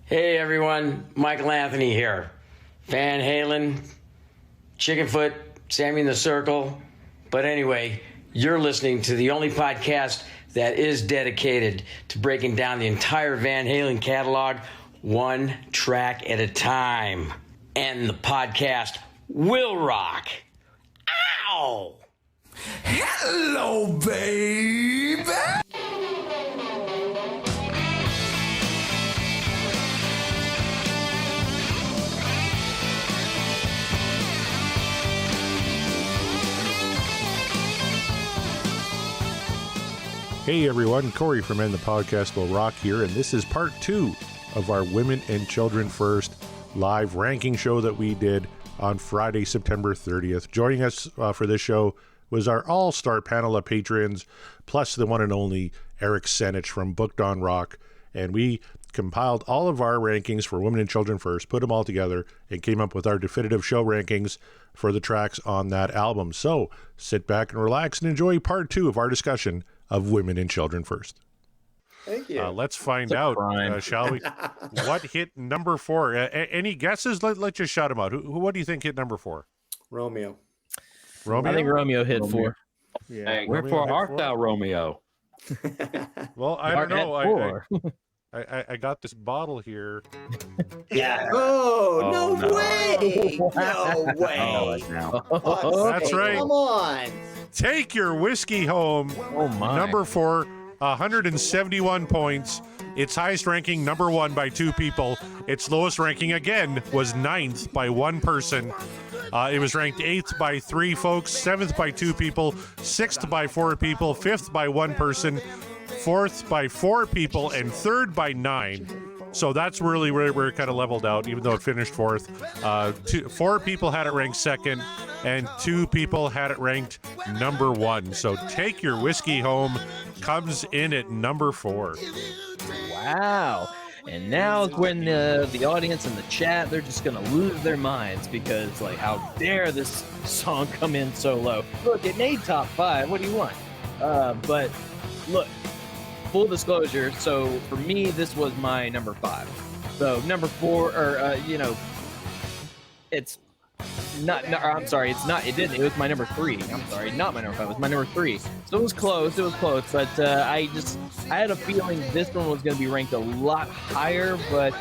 Hey everyone, Michael Anthony here. Van Halen, Chickenfoot, Sammy in the Circle. But anyway, you're listening to the only podcast that is dedicated to breaking down the entire Van Halen catalog one track at a time. And the podcast will rock. Ow! Hello, baby! Hey everyone, Corey from And the Podcast Will Rock here, and this is part 2 of our Women and Children First live ranking show that we did on Friday, September 30th. Joining us for this show was our all-star panel of patrons, plus the one and only Eric Senich from Booked on Rock, and we compiled all of our rankings for Women and Children First, put them all together, and came up with our definitive show rankings for the tracks on that album. So sit back and relax and enjoy part 2 of our discussion of Women and Children First. Thank you. Let's find out, shall we? What hit number 4? Any guesses? Let's just shout them out. What do you think hit number 4? Romeo. Romeo? I think Romeo hit 4. Yeah. Hey, wherefore art thou, Romeo? Well, I don't know. Four. I got this bottle here. Yeah. Oh, no way. No I know way. it now. That's right. Come on. Take your whiskey home. Oh my! Number 4, 171 points. Its highest ranking, number 1 by 2 people. Its lowest ranking, again, was 9th by 1 person. It was ranked 8th by 3 folks, 7th by 2 people, 6th by 4 people, 5th by 1 person, 4th by 4 people, and 3rd by 9. So that's really where it kind of leveled out, even though it finished 4th. 4 people had it ranked 2nd, and 2 people had it ranked number 1. So Take Your Whiskey Home comes in at number 4. Wow! And now is when the audience in the chat, they're just gonna lose their minds because, like, how dare this song come in so low? Look, it made top 5. What do you want? But look, full disclosure. So for me, this was my number 5. So number 4, or it's not. No, I'm sorry, it's not. It didn't. It was my number 3. I'm sorry, not my number 5. It was my number 3. So it was close. It was close. But I had a feeling this one was going to be ranked a lot higher. But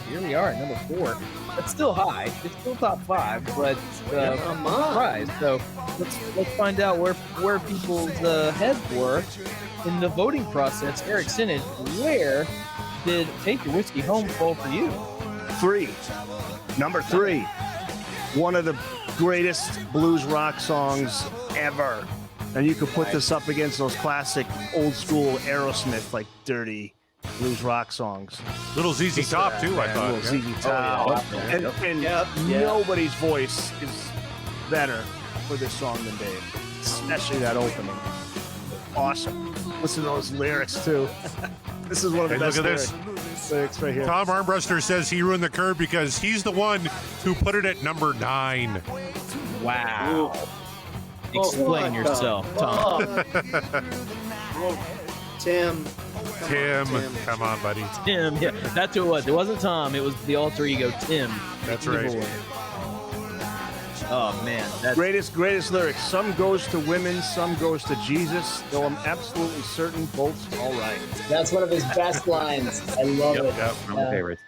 here we are at number 4. It's still high. It's still top 5. But I'm surprised. So let's find out where people's heads were in the voting process. Eric Senich, where did Take Your Whiskey Home fall for you? 3. Number 3. One of the greatest blues rock songs ever. And you could put this up against those classic old school Aerosmith, like dirty blues rock songs. Little ZZ Top, too, I thought. Little ZZ Top. And nobody's voice is better for this song than Dave. Especially that opening. Awesome. Listen to those lyrics, too. This is one of the best look at this. lyrics right here. Tom Armbruster says he ruined the curve because he's the one who put it at number 9. Wow. Explain yourself, Tom. Tim. Come on, buddy. Tim, yeah, that's who it was. It wasn't Tom. It was the alter ego Tim. That's right. Oh man, that's Greatest lyrics. Some goes to women, some goes to Jesus. Though I'm absolutely certain both's all right. That's one of his best lines. I love it. Yep. One of my favorites.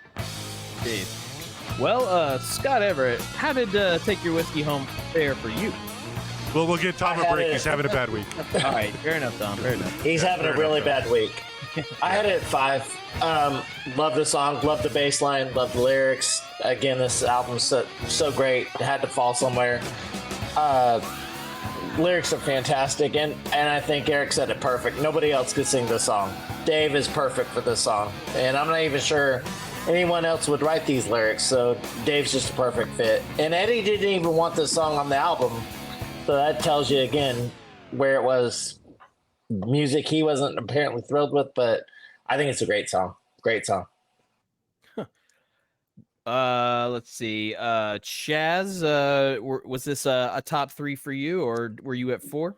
Dave. Well, Scott Everett, how did Take Your Whiskey Home fare for you? Well, we'll give Tom a break. He's having a bad week. All right, fair enough, Tom. Fair enough. He's having a really bad week. I had it at 5. Love the song, love the bass line, love the lyrics. Again, this album's so great. It had to fall somewhere. Lyrics are fantastic, and I think Eric said it perfect. Nobody else could sing this song. Dave is perfect for this song, and I'm not even sure anyone else would write these lyrics, so Dave's just a perfect fit. And Eddie didn't even want this song on the album, so that tells you again where it was. Music he wasn't apparently thrilled with, but I think it's a great song. Great song. Let's see. Chaz, was this a top 3 for you, or were you at 4?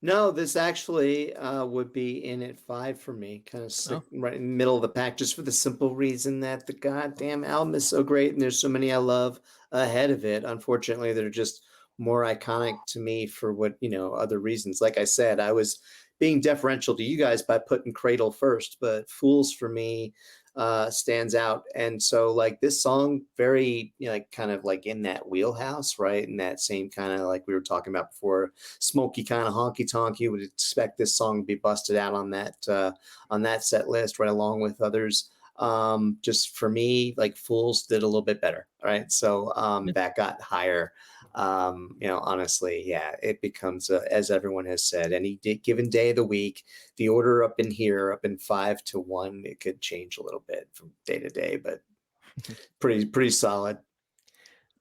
No, this actually would be in at 5 for me, kind of right in the middle of the pack, just for the simple reason that the goddamn album is so great and there's so many I love ahead of it. Unfortunately, they're just more iconic to me for what, other reasons. Like I said, I was being deferential to you guys by putting Cradle first, but Fools for me stands out. And so like this song, very, like kind of like in that wheelhouse, right? In that same kind of like we were talking about before, smoky kind of honky tonk. You would expect this song to be busted out on that set list, right along with others. Just for me, like Fools did a little bit better, right? So that got higher. Honestly, yeah, it becomes as everyone has said, any given day of the week, the order up in here, up in 5 to 1, it could change a little bit from day to day, but pretty solid.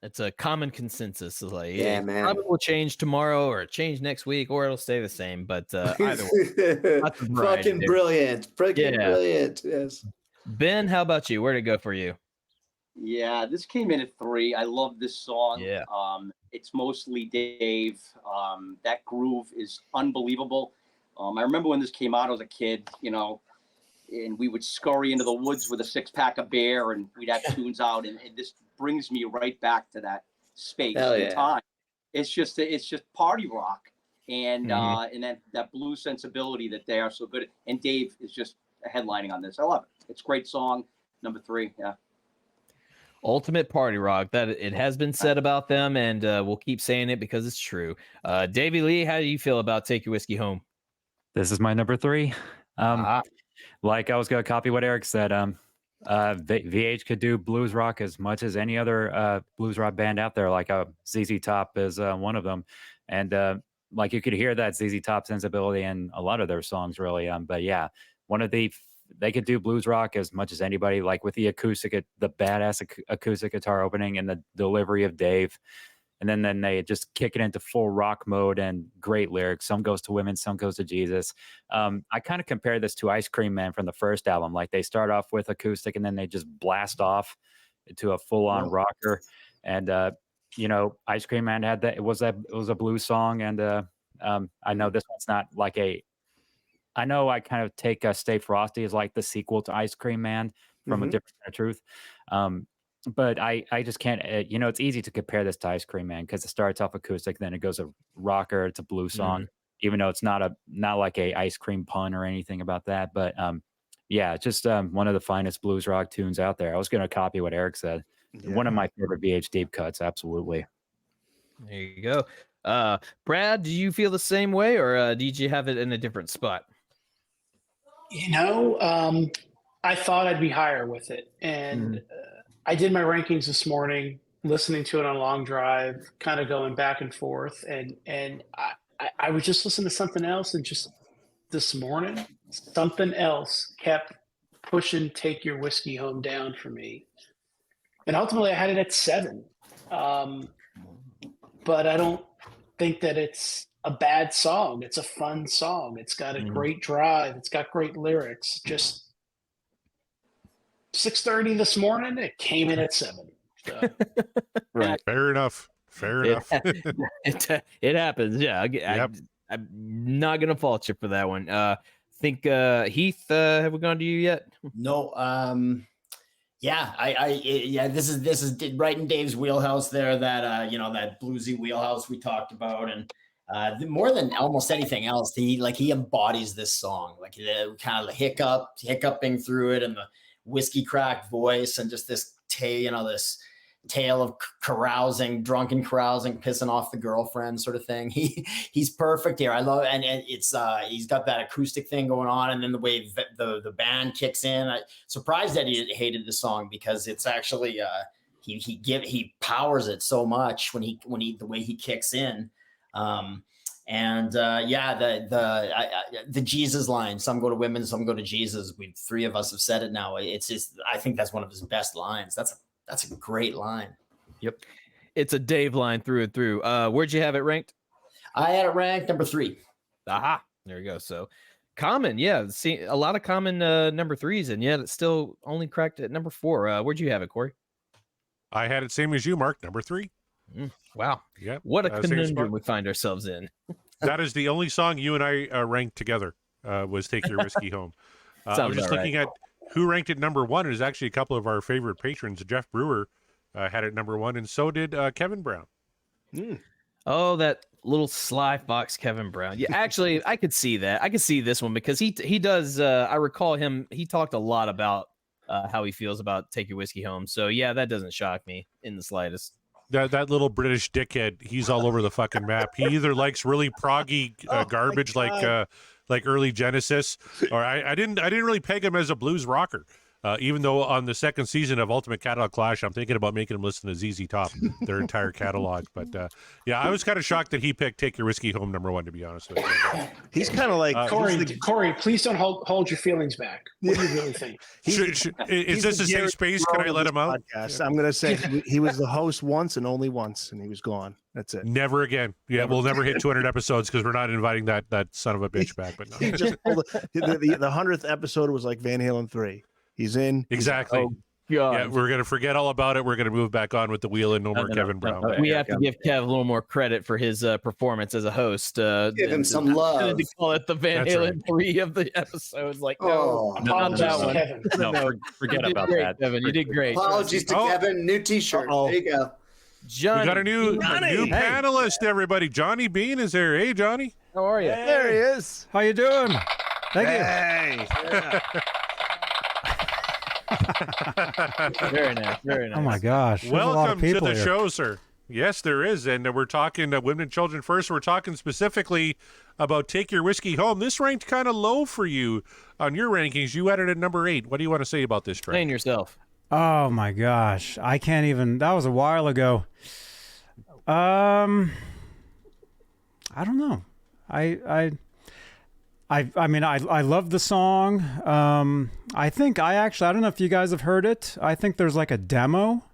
It's a common consensus. Like, Yeah, it man. probably will change tomorrow or change next week, or it'll stay the same. But either way, lots of variety fucking there. brilliant, brilliant. Yes. Ben, how about you? Where'd it go for you? Yeah, this came in at 3. I love this song. Yeah. It's mostly Dave. That groove is unbelievable. I remember when this came out as a kid, and we would scurry into the woods with a 6-pack of beer and we'd have tunes out. And this brings me right back to that space and time. It's just party rock and and that blues sensibility that they are so good at. And Dave is just headlining on this. I love it. It's a great song. Number 3. Yeah. Ultimate party rock. That it has been said about them, and we'll keep saying it because it's true. Davey Lee, how do you feel about Take Your Whiskey Home? This is my number 3. Like I was going to copy what Eric said. VH could do blues rock as much as any other blues rock band out there. Like ZZ Top is one of them, and like you could hear that ZZ Top sensibility in a lot of their songs, really. But yeah, they could do blues rock as much as anybody, like with the the badass acoustic guitar opening and the delivery of Dave. And then they just kick it into full rock mode and great lyrics. Some goes to women, some goes to Jesus. I kind of compare this to Ice Cream Man from the first album. Like they start off with acoustic and then they just blast off into a full on rocker. And, Ice Cream Man had that. It was a blues song. And I know this one's not like I know I kind of take Stay Frosty as like the sequel to Ice Cream Man from A Different Kind of Truth. But I just can't, it's easy to compare this to Ice Cream Man because it starts off acoustic, then it goes a rocker, it's a blues song, even though it's not like a ice cream pun or anything about that. But yeah, just one of the finest blues rock tunes out there. I was going to copy what Eric said. Yeah. One of my favorite VH deep cuts, absolutely. There you go. Brad, do you feel the same way, or did you have it in a different spot? I thought I'd be higher with it. And I did my rankings this morning, listening to it on a long drive, kind of going back and forth. And I was just listening to something else. And just this morning, something else kept pushing Take Your Whiskey Home down for me. And ultimately, I had it at 7. But I don't think that it's a bad song. It's a fun song. It's got a great drive. It's got great lyrics. Just 6:30 this morning, it came in at 7. So. Right. Fair enough. It happens. Yeah. I'm not going to fault you for that one. Think Heath, have we gone to you yet? No. This is right in Dave's wheelhouse there, that that bluesy wheelhouse we talked about. And more than almost anything else, he embodies this song, like the kind of the hiccuping through it and the whiskey cracked voice and just this this tale of drunken carousing, pissing off the girlfriend sort of thing. He's perfect here. I love it. And it's he's got that acoustic thing going on, and then the way the band kicks in. I'm surprised that he hated the song, because it's actually he powers it so much when he the way he kicks in. The Jesus line, some go to women, some go to Jesus. We 3 of us have said it now. It's just, I think that's one of his best lines. That's a great line. Yep. It's a Dave line through and through. Where'd you have it ranked? I had it ranked number 3. Aha. There you go. So Common. Yeah. See a lot of Common number 3s, and yet it's still only cracked at number 4. Where'd you have it, Corey? I had it same as you, Mark, number 3. Wow. Yep. What a conundrum we find ourselves in. That is the only song you and I ranked together. Was "Take Your Whiskey Home." I Sounds was just about looking at who ranked it number one. It was actually a couple of our favorite patrons. Jeff Brewer had it number one, and so did Kevin Brown. Oh, that little sly fox, Kevin Brown. Yeah, actually, I could see that. I could see this one because he does. I recall him. He talked a lot about how he feels about "Take Your Whiskey Home." So yeah, that doesn't shock me in the slightest. That little British dickhead, he's all over the fucking map. He either likes really proggy garbage like early Genesis, or I didn't really peg him as a blues rocker. Even though on the second season of Ultimate Catalog Clash, I'm thinking about making him listen to ZZ Top, their entire catalog. But yeah, I was kind of shocked that he picked "Take Your Whiskey Home" number one, to be honest with you. He's kind of like Corey, please don't hold your feelings back. What do you really think? Is this a safe space? Can I let him out? Podcast. I'm going to say he was the host once and only once, and he was gone. That's it. Never again. Yeah, we'll never hit 200 episodes because we're not inviting that son of a bitch back. But no. He just pulled the 100th episode was like Van Halen 3. He's in. Exactly. Oh, God. Yeah, we're going to forget all about it. We're going to move back on with the wheel and no more Kevin Brown. We have to give Kev a little more credit for his performance as a host. Give him some love. To call it the Van Halen 3 of the episodes. Like, no, not that one. Kevin. No, forget about great, that. Kevin. You did great. Apologies to Kevin. New T-shirt. There you go. Johnny, we got a new panelist, everybody. Johnny Bean is there. Hey, Johnny. How are you? There he is. How you doing? Thank Hey. Yeah. Very nice. Very nice. you. Oh my gosh! There's a lot of Welcome to people the here. show, sir. Yes, there is. And we're talking women and children first. We're talking specifically about "Take Your Whiskey Home." This ranked kind of low for you on your rankings. You had it at number 8. What do you want to say about this track? Explain yourself. Oh my gosh! I can't even. That was a while ago. I don't know. I mean, I love the song. I think I don't know if you guys have heard it. I think there's like a demo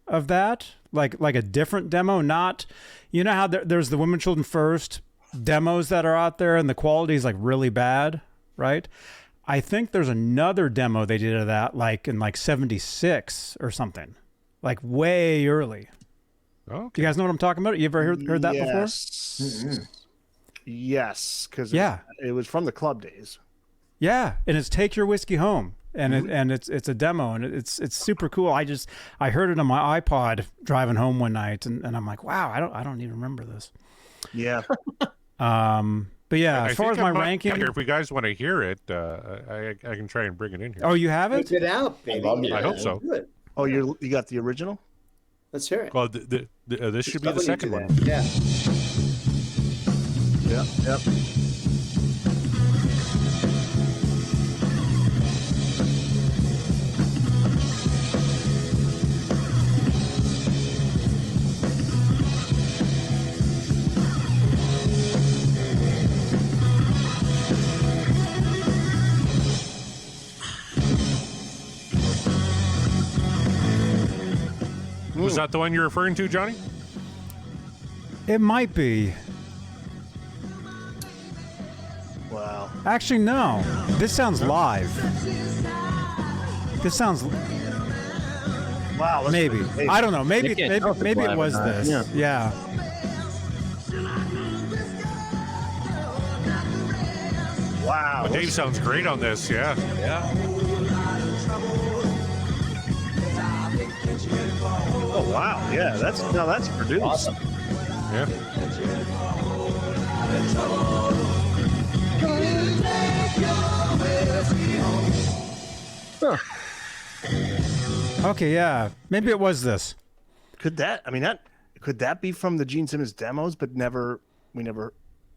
of that, like a different demo. Not, you know how there's the Women Children First demos that are out there, and the quality is like really bad, right? I think there's another demo they did of that, like in like '76 or something, like way early. Oh, do you guys know what I'm talking about? You ever heard that before? Mm-hmm. Yes, because it was from the club days. Yeah, and it's "Take Your Whiskey Home," and it's a demo, and it's super cool. I heard it on my iPod driving home one night, and I'm like, wow, I don't even remember this. Yeah. But yeah, as far as my ranking, if you guys want to hear it, I can try and bring it in here. Oh, you have it? Put it out, baby. I hope so. Good. Oh, you got the original? Let's hear it. Well, this should be the second one. Yeah. Yep. Was that the one you're referring to, Johnny? It might be. Wow. Actually, no. This sounds live. This sounds. Wow. Maybe. I don't know. Maybe it was this. Yeah. Wow. Well, Dave sounds great on this. Yeah. Oh wow. Yeah. That's produced. Awesome. Yeah. Okay. Yeah. Maybe it was this. Could that be from the Gene Simmons demos? But we never.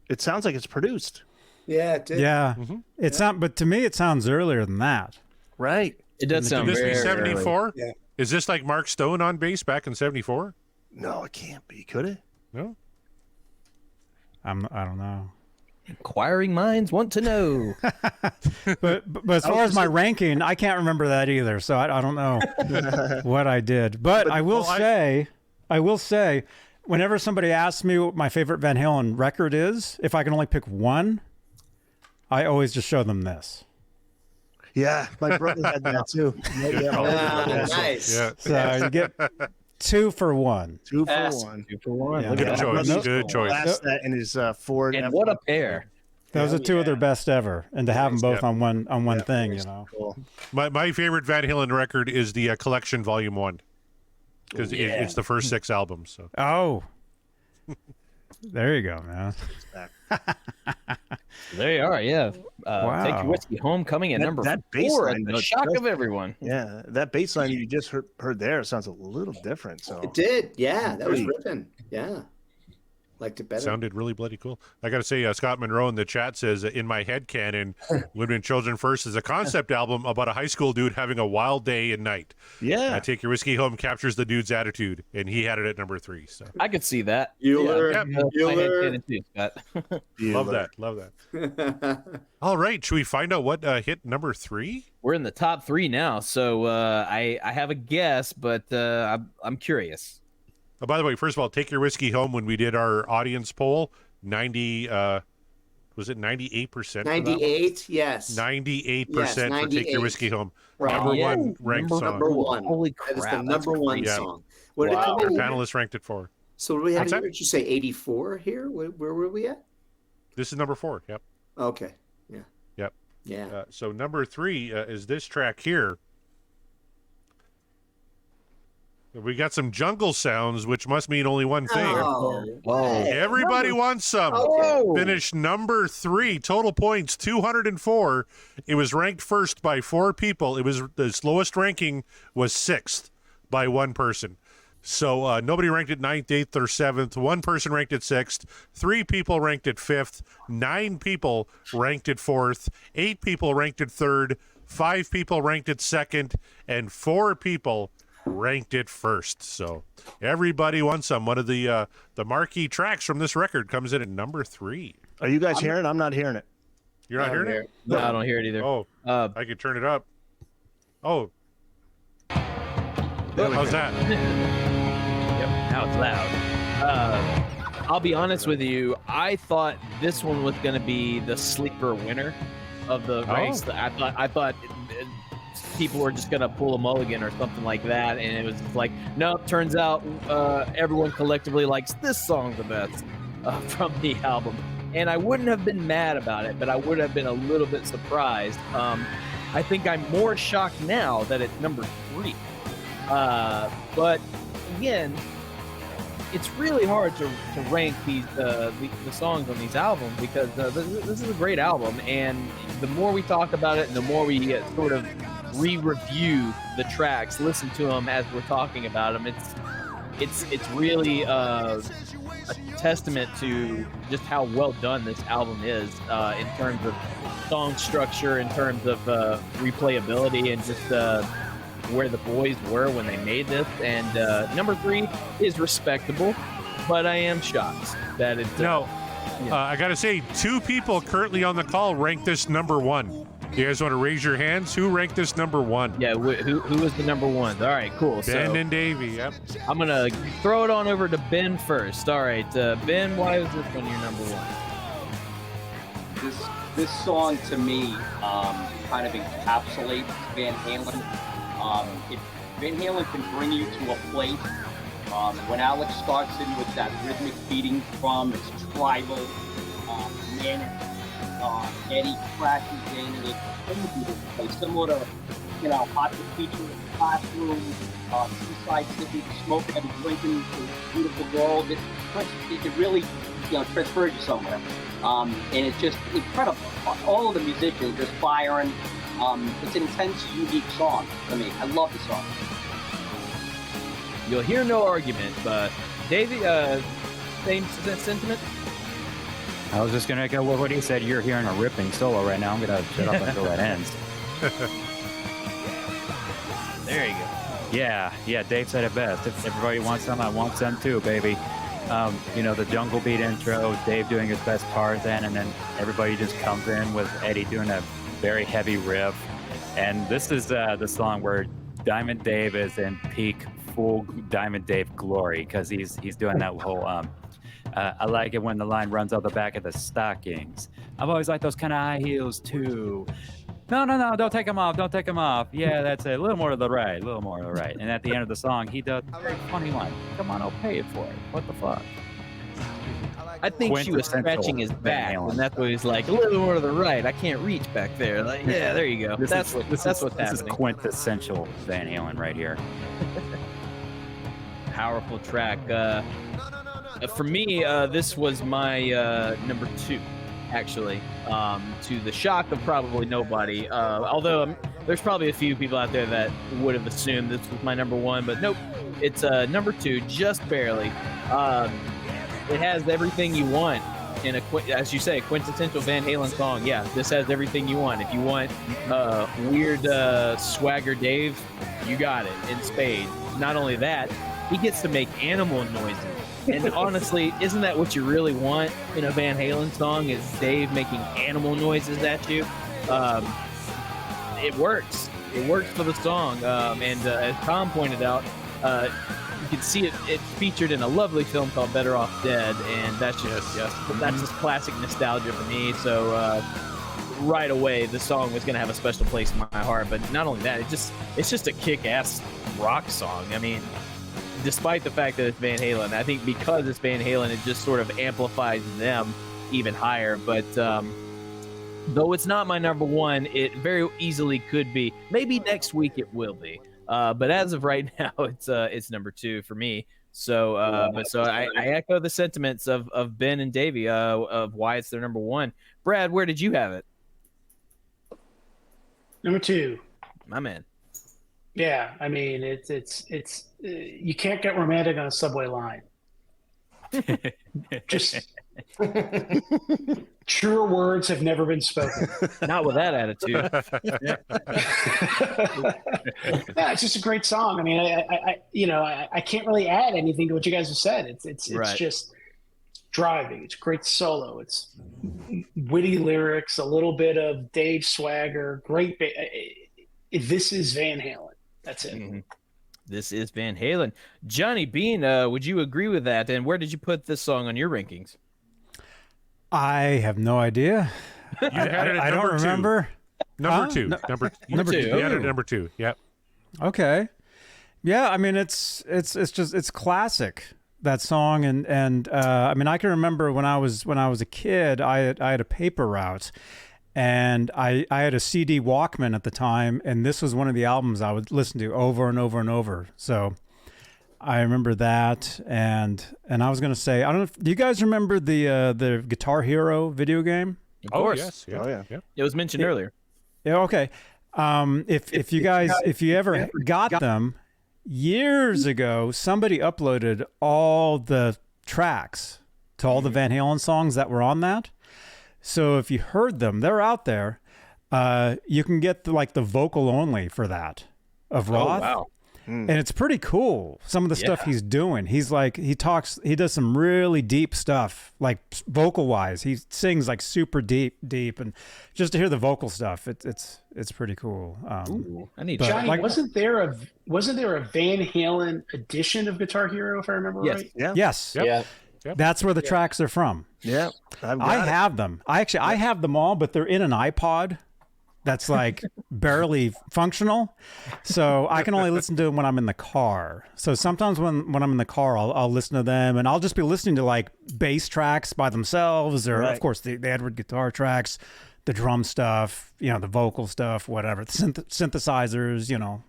It sounds like it's produced. Yeah, it did. Yeah. It's not. But to me, it sounds earlier than that. Right. It does sound Could this be very 74? Yeah. Is this like Mark Stone on bass back in 74? No, it can't be. Could it? No. I don't know. Inquiring minds want to know. But as far as my ranking, I can't remember that either. So I don't know what I did. But I will say, whenever somebody asks me what my favorite Van Halen record is, if I can only pick one, I always just show them this. Yeah, my brother had that too. Nice. Yeah. So you get 2 for 1. 2 for Yes. 1. 2 for 1. Yeah. Look Good at that. choice. No- Good choice. Last that in his Ford. And F- what a pair. Those are two of their best ever, and to have them both Yeah. on one thing, you know. Cool. My favorite Van Halen record is the Collection Volume 1 because it's the first 6 albums. So. Oh, there you go, man. There you are, yeah. Take Wow. Your Whiskey Home coming at That- number that 4, baseline, and the though, shock does- of everyone. Yeah, that bass line you just heard there sounds a little different. So It did. Yeah, that was ripping. Yeah. Liked it better. Sounded really bloody cool. I got to say, Scott Monroe in the chat says, in my head canon, Women and Children First is a concept album about a high school dude having a wild day and night. Yeah. Take Your Whiskey Home captures the dude's attitude, and he had it at number 3. So I could see that. Bueller. Yep. My head Bueller. canon too, Scott. love that. Love that. All right. Should we find out what hit number 3? We're in the top 3 now, so I have a guess, but I'm curious. Oh, by the way, first of all, Take Your Whiskey Home, when we did our audience poll, 90, was it 98%? 98, yes. 98% for Take Your 98. Whiskey Home. Right. Number Yeah. one ranked song. Number one. Holy That is crap, the that's number one crazy. song. What did Our it come in? panelists ranked it for. So what do we have What's here? that? Did you say 84 here? Where were we at? This is number 4. Yep. Okay. Yeah. Yep. Yeah. So number 3 is this track here. We got some jungle sounds, which must mean only one thing. Oh, Everybody wants some. Oh. Finished number 3, total points 204. It was ranked first by 4 people. It was the slowest ranking was 6th by one person. So nobody ranked it 9th, 8th, or 7th. One person ranked it 6th. 3 people ranked it 5th. 9 people ranked it 4th. 8 people ranked it 3rd. 5 people ranked it 2nd. And 4 people ranked it 1st. So everybody wants some. One of the marquee tracks from this record comes in at number 3. Are you guys hearing it? I'm not hearing it. You're not hearing it? No, I don't hear it either. Oh, I could turn it up. Oh. How's that? Yep, now it's loud. I'll be honest with you. I thought this one was going to be the sleeper winner of the race. I thought people were just going to pull a mulligan or something like that, and it was just like, no. Turns out everyone collectively likes this song the best from the album, and I wouldn't have been mad about it, but I would have been a little bit surprised. I think I'm more shocked now that it's number 3. But again, it's really hard to rank these the songs on these albums because this is a great album, and the more we talk about it and the more we sort of re-review the tracks, listen to them as we're talking about them, it's really a testament to just how well done this album is in terms of song structure, in terms of replayability, and just where the boys were when they made this. And number 3 is respectable, but I am shocked that it. I got to say, 2 people currently on the call ranked this number 1. You guys want to raise your hands? Who ranked this number 1? Yeah, who is the number 1? All right, cool. Ben and Davey. Yep. I'm gonna throw it on over to Ben first. All right, Ben, why was this one your number 1? This song to me kind of encapsulates Van Halen. If Van Halen can bring you to a place, when Alex starts in with that rhythmic beating drum, it's tribal, manic, Eddie crashes in, and it's similar to, Hot to Feature in the Classroom, Seaside City, smoking and drinking, the beautiful world. It really, transfers you somewhere. And it's just incredible. All of the musicians just firing. It's an intense, unique song to me. I love the song. You'll hear no argument, but Davey, same sentiment? I was just gonna go with what he said. You're hearing a ripping solo right now. I'm gonna shut up until that ends. There you go. Yeah. Dave said it best. If everybody wants some, I want some too, baby. The jungle beat intro, Dave doing his best Tarzan, and then everybody just comes in with Eddie doing a very heavy riff. And this is the song where Diamond Dave is in peak full Diamond Dave glory, because he's doing that whole I like it when the line runs out the back of the stockings. I've always liked those kind of high heels too. no, don't take them off, don't take them off. Yeah, that's it. A little more to the right, a little more to the right. And at the end of the song, he does a very funny line. Come on, I'll pay it for it. What the fuck? I think she was scratching his back, and that's what he's like, a little more to the right. I can't reach back there. Like, yeah, there you go. That's what's happening. This is quintessential Van Halen right here. Powerful track. For me, this was my number 2, actually. To the shock of probably nobody. Although there's probably a few people out there that would have assumed this was my number 1, but nope. It's number 2, just barely. It has everything you want in as you say, a quintessential Van Halen song. Yeah, this has everything you want. If you want weird swagger Dave, you got it in spades. Not only that, he gets to make animal noises. And honestly, isn't that what you really want in a Van Halen song? Is Dave making animal noises at you? It works. It works for the song. And as Tom pointed out, you can see it featured in a lovely film called Better Off Dead, and that's just classic nostalgia for me. So right away, the song was going to have a special place in my heart. But not only that, it's just a kick-ass rock song. I mean, despite the fact that it's Van Halen, I think because it's Van Halen, it just sort of amplifies them even higher. But though it's not my number 1, it very easily could be. Maybe next week it will be. But as of right now, it's number 2 for me. So, I echo the sentiments of Ben and Davey of why it's their number 1. Brad, where did you have it? Number 2. My man. Yeah, I mean it's you can't get romantic on a subway line. Just truer words have never been spoken. Not with that attitude. Yeah, it's just a great song. I mean, I can't really add anything to what you guys have said. It's Right. just driving. It's great solo. It's witty lyrics, a little bit of Dave swagger. Great. This is Van Halen. That's it. Mm-hmm. This is Van Halen. Johnny Bean, would you agree with that? And where did you put this song on your rankings? I have no idea. You had it at I don't number 2. remember. Number Huh? 2. No- Number number 2. You had it at number 2. Yep. Okay. Yeah, I mean it's classic, that song, and I mean I can remember when I was a kid, I had a paper route, and I had a CD Walkman at the time, and this was one of the albums I would listen to over and over and over. So I remember that, and I was gonna say, I don't know do you guys remember the Guitar Hero video game? Of course. Yes. Yeah. Oh, yeah. Yep. It was mentioned earlier. Yeah, okay. If you ever got them years ago, somebody uploaded all the tracks to all the Van Halen songs that were on that. So if you heard them, they're out there. You can get the vocal only for that of Roth. Oh, wow. And it's pretty cool. Some of the stuff he's doing. He does some really deep stuff, like vocal wise. He sings like super deep, and just to hear the vocal stuff, it's pretty cool. I need Johnny, wasn't there a Van Halen edition of Guitar Hero, if I remember right? Yeah. Yes. Yeah. Yep. That's where the tracks are from. Yeah. I have them. I have them all, but they're in an iPod that's like barely functional. So I can only listen to them when I'm in the car. So sometimes when I'm in the car, I'll listen to them, and I'll just be listening to like bass tracks by themselves, or of course the Edward guitar tracks, the drum stuff, the vocal stuff, whatever, the synthesizers,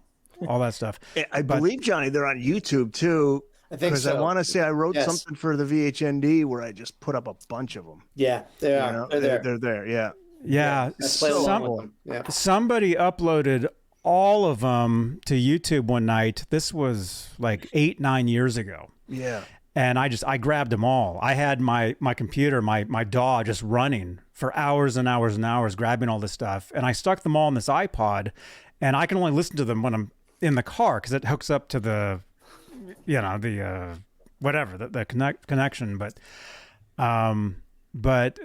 all that stuff. I believe, Johnny, they're on YouTube too. I think Because so. I want to say I wrote Yes. something for the VHND where I just put up a bunch of them. Yeah, they are. You know, They're there. They're there. Yeah. Yeah, I play along with them. Yeah. somebody uploaded all of them to YouTube one night. This was like 8-9 years ago. Yeah. And I grabbed them all. I had my computer, my DAW just running for hours and hours and hours, grabbing all this stuff. And I stuck them all in this iPod, and I can only listen to them when I'm in the car because it hooks up to the, the connection. But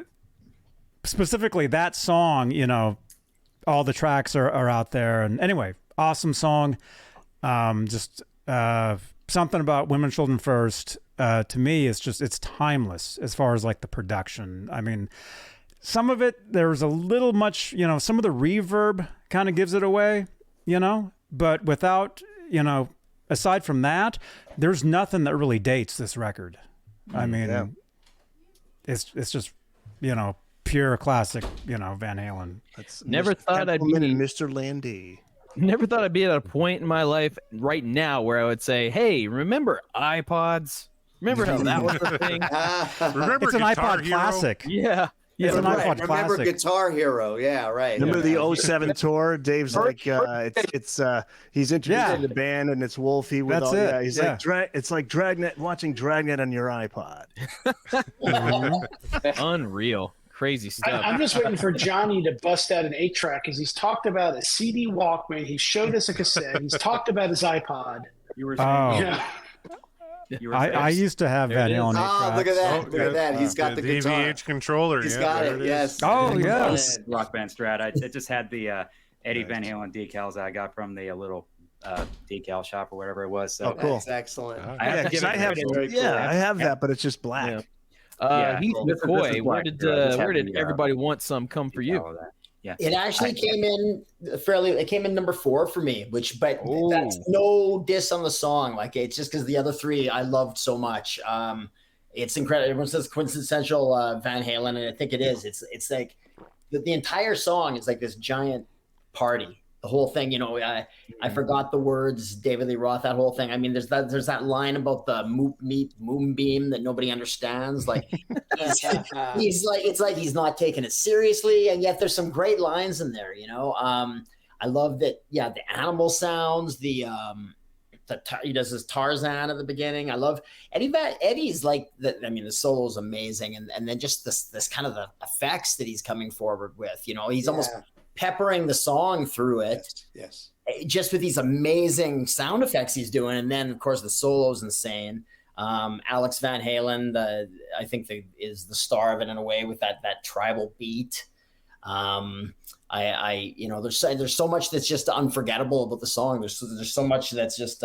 specifically that song, all the tracks are out there. And anyway, awesome song. Just something about Women, Children First. To me, it's timeless as far as like the production. I mean, some of it, there's a little much, some of the reverb kind of gives it away, but without, aside from that, there's nothing that really dates this record. I mean, it's just, pure classic, Van Halen. Never thought I'd be Mr. Landy. Never thought I'd be at a point in my life right now where I would say, "Hey, remember iPods? Remember how that was the thing? Remember it's an Guitar iPod Hero? Classic. Yeah. It's an Right. iPod Remember Classic. Guitar Hero? Yeah, right. Remember yeah. the 07 tour? Dave's like, he's introducing the band, and it's Wolfie with That's all. it. Yeah, he's Yeah. like, it's like Dragnet, watching Dragnet on your iPod. Unreal. Crazy stuff. I'm just waiting for Johnny to bust out an 8-track because he's talked about a CD Walkman. He showed us a cassette. He's talked about his iPod. You were Oh. Yeah. I used to have Van Halen 8 Oh, look at tracks. that! Look at that! He's got the guitar. VH controller. He's yeah, got there it. is. Yes. Oh, yeah. Rock Band Strat. It just had the Eddie Van Halen decals that I got from the little decal shop or whatever it was. So Oh, cool. That's excellent. I have to give it I have, credit. Very cool. I have that, but it's just black. Yeah. Yeah, Heath well, this is McCoy, where black. did Just had where did the, everybody want some come for you? all that. Yeah. It actually came in It came in number 4 for me, but Ooh. that's no diss on the song. Like, it's just because the other 3 I loved so much. It's incredible. Everyone says quintessential Van Halen, and I think it is. It's like the entire song is like this giant party. The whole thing, I forgot the words, David Lee Roth, that whole thing. I mean, there's that line about the moonbeam that nobody understands. Like, he's like, it's like he's not taking it seriously, and yet there's some great lines in there. I love that. Yeah, the animal sounds, he does his Tarzan at the beginning. I love Eddie's like the solo is amazing, and then just this kind of the effects that he's coming forward with. He's almost peppering the song through it. Yes. Just with these amazing sound effects he's doing, and then of course the solo's insane. Alex Van Halen, I think is the star of it in a way with that tribal beat. There's so much that's just unforgettable about the song. There's so much that's just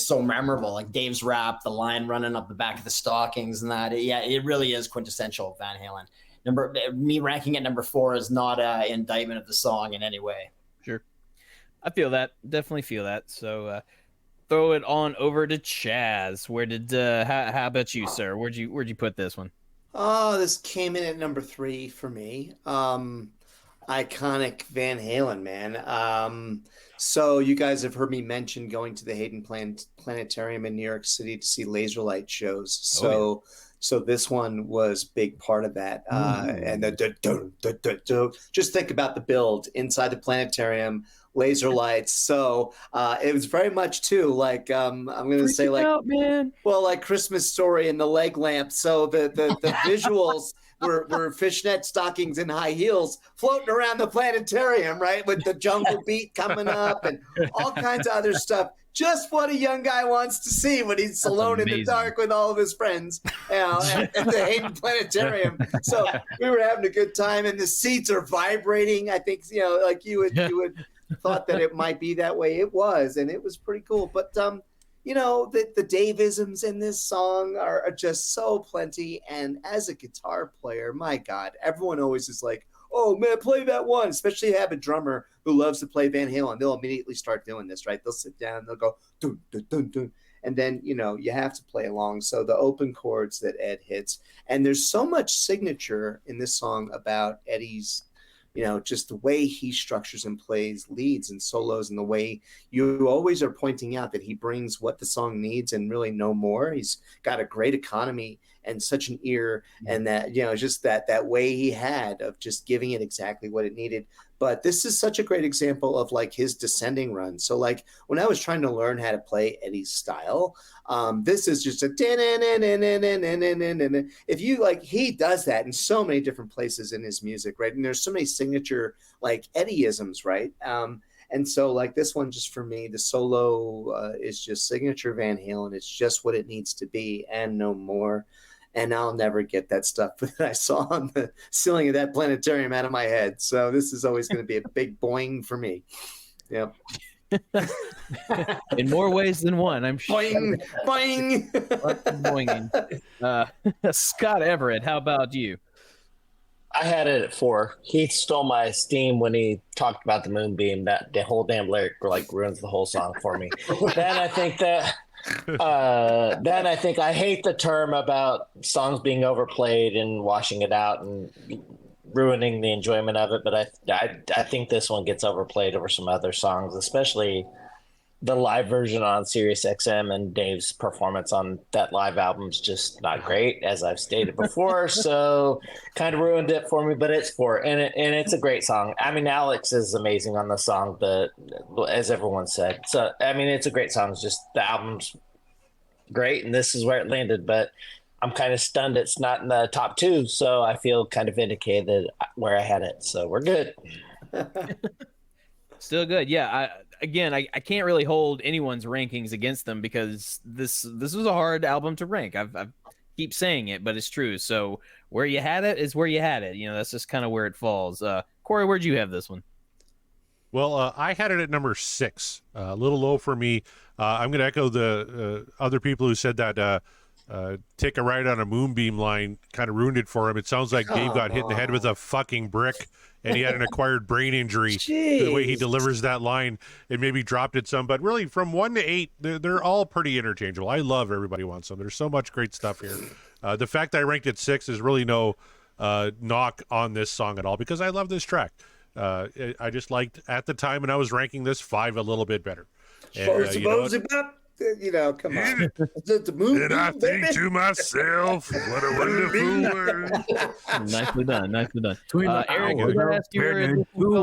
so memorable. Like Dave's rap, the line running up the back of the stockings, and that. It really is quintessential Van Halen. Me ranking at number 4 is not an indictment of the song in any way. Sure. I feel that. Definitely feel that. So throw it on over to Chaz. Where did how about you, sir? Where'd you put this one? Oh, this came in at number 3 for me. Iconic Van Halen, man. So you guys have heard me mention going to the Hayden Planetarium in New York City to see laser light shows. So this one was big part of that. And just think about the build inside the planetarium, laser lights. So it was very much too like I'm going to say like out, man. Well, like Christmas Story and the leg lamp. So the visuals were fishnet stockings and high heels floating around the planetarium, right, with the jungle beat coming up and all kinds of other stuff. Just what a young guy wants to see when he's alone in the dark with all of his friends, at the Hayden Planetarium. So we were having a good time, and the seats are vibrating. I think like you would thought that it might be that way. It was, and it was pretty cool. But the Dave-isms in this song are just so plenty. And as a guitar player, my God, everyone always is like, oh man, play that one. Especially if you have a drummer who loves to play Van Halen, they'll immediately start doing this, right? They'll sit down, they'll go dun dun dun dun, and then you have to play along. So the open chords that Ed hits, and there's so much signature in this song about Eddie's, just the way he structures and plays leads and solos, and the way you always are pointing out that he brings what the song needs and really no more. He's got a great economy and such an ear, and that just that way he had of just giving it exactly what it needed. But this is such a great example of like his descending run. So like when I was trying to learn how to play Eddie's style, this is just a if you like, he does that in so many different places in his music, right? And there's so many signature like Eddie-isms, right? And so like this one, just for me, the solo is just signature Van Halen. It's just what it needs to be and no more. And I'll never get that stuff that I saw on the ceiling of that planetarium out of my head. So this is always going to be a big boing for me. Yep. In more ways than one, I'm sure. Boing, boing. Scott Everett, how about you? I had it at 4. He stole my steam when he talked about the moonbeam. That the whole damn lyric like ruins the whole song for me. Then I think I hate the term about songs being overplayed and washing it out and ruining the enjoyment of it. But I think this one gets overplayed over some other songs, especially the live version on Sirius XM, and Dave's performance on that live album's just not great, as I've stated before. So kind of ruined it for me, but it's 4, and it's a great song. I mean, Alex is amazing on the song, but as everyone said, so I mean, it's a great song. It's just the album's great, and this is where it landed. But I'm kind of stunned it's not in the top 2, so I feel kind of vindicated where I had it. So we're good. Still good. Yeah. I can't really hold anyone's rankings against them because this was a hard album to rank. I've keep saying it, but it's true. So where you had it is where you had it. You know, that's just kind of where it falls. Corey, where'd you have this one? Well, I had it at number 6, a little low for me. I'm going to echo the other people who said that Take a Ride on a Moonbeam line kind of ruined it for him. It sounds like Dave got hit in the head with a fucking brick and he had an acquired brain injury. The way he delivers that line, it maybe dropped it some. But really, from 1 to 8, they're all pretty interchangeable. I love Everybody Wants Some. There's so much great stuff here. The fact that I ranked it 6 is really no knock on this song at all because I love this track. I just liked, at the time when I was ranking this, 5 a little bit better. And, you know, come on. The movie, and I think to myself, what a wonderful world. Nicely done. Nicely done. Eric,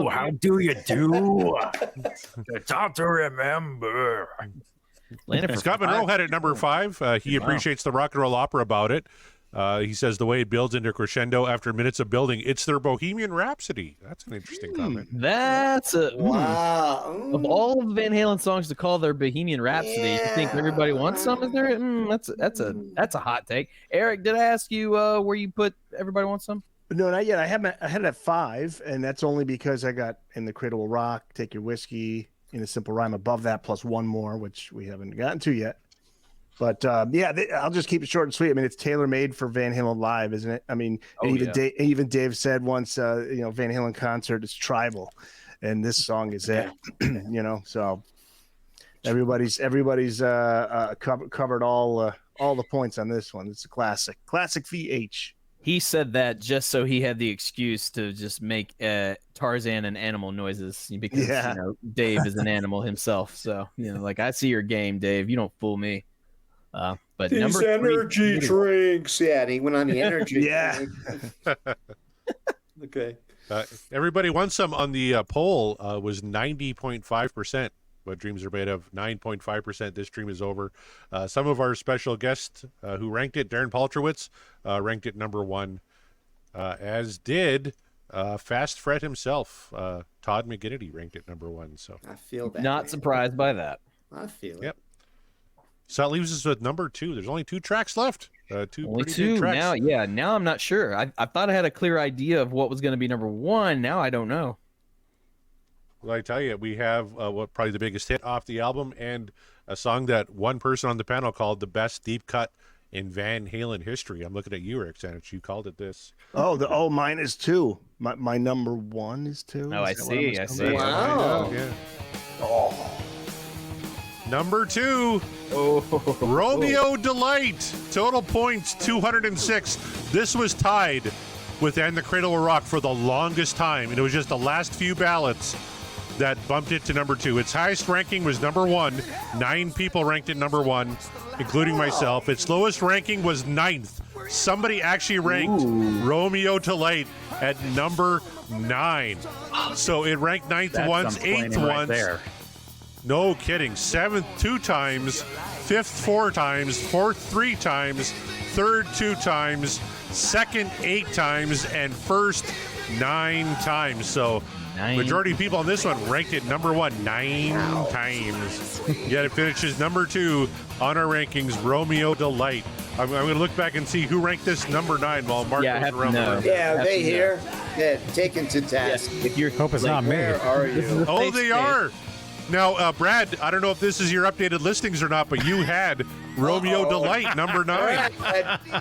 how do you do? It's hard to remember. Scott Monroe had it number 5. He appreciates the rock and roll opera about it. He says the way it builds into crescendo after minutes of building, it's their Bohemian Rhapsody. That's an interesting comment. That's a wow. Of all of Van Halen songs to call their Bohemian Rhapsody, you think Everybody Wants Some? Is there? That's a hot take. Eric, did I ask you where you put Everybody Wants Some? No, not yet. I had it at 5, and that's only because I got In the Cradle Will Rock, Take Your Whiskey, In a Simple Rhyme above that, plus one more, which we haven't gotten to yet. But I'll just keep it short and sweet. I mean, it's tailor-made for Van Halen live, isn't it? I mean, even Dave said once, Van Halen concert is tribal, and this song is it. So everybody's covered all the points on this one. It's a classic VH. He said that just so he had the excuse to just make Tarzan and animal noises because Dave is an animal himself. So like I see your game, Dave. You don't fool me. But these number energy 3, drinks. Yeah, and he went on the energy. Okay. Everybody Wants Some on the poll was 90.5%. What Dreams Are Made Of, 9.5%. This dream is over. Some of our special guests who ranked it, Darren Paltrowitz, ranked it number 1, as did Fast Fred himself. Todd McGinnity ranked it number 1. So I feel that. Not surprised by that. I feel it. Yep. So that leaves us with number 2. There's only 2 tracks left. Only 2 tracks. now. Yeah, now I'm not sure. I thought I had a clear idea of what was going to be number 1. Now I don't know. Well, I tell you, we have what probably the biggest hit off the album and a song that one person on the panel called the best deep cut in Van Halen history. I'm looking at you, Rick Sanich. You called it this. Mine is 2. My number 1 is 2. Oh, I see. Wow. Yeah. Number 2, Romeo Delight. Total points, 206. This was tied with And the Cradle Will Rock for the longest time, and it was just the last few ballots that bumped it to number 2. Its highest ranking was number 1. 9 people ranked it number 1, including myself. Its lowest ranking was 9th. Somebody actually ranked Romeo Delight at number 9. So it ranked 9th once, 8th once. There. No kidding. 7th 2 times, 5th 4 times, 4th 3 times, 3rd 2 times, 2nd 8 times, and 1st 9 times. So majority of people on this one ranked it number 1 9 times. Yet it finishes number 2 on our rankings, Romeo Delight. I'm going to look back and see who ranked this number 9 while Mark goes around the room. Yeah, they here. Yeah, taken to task. If you're Hope it's not me. Where are you? Oh, they are. Now, Brad, I don't know if this is your updated listings or not, but you had Romeo Delight, number 9.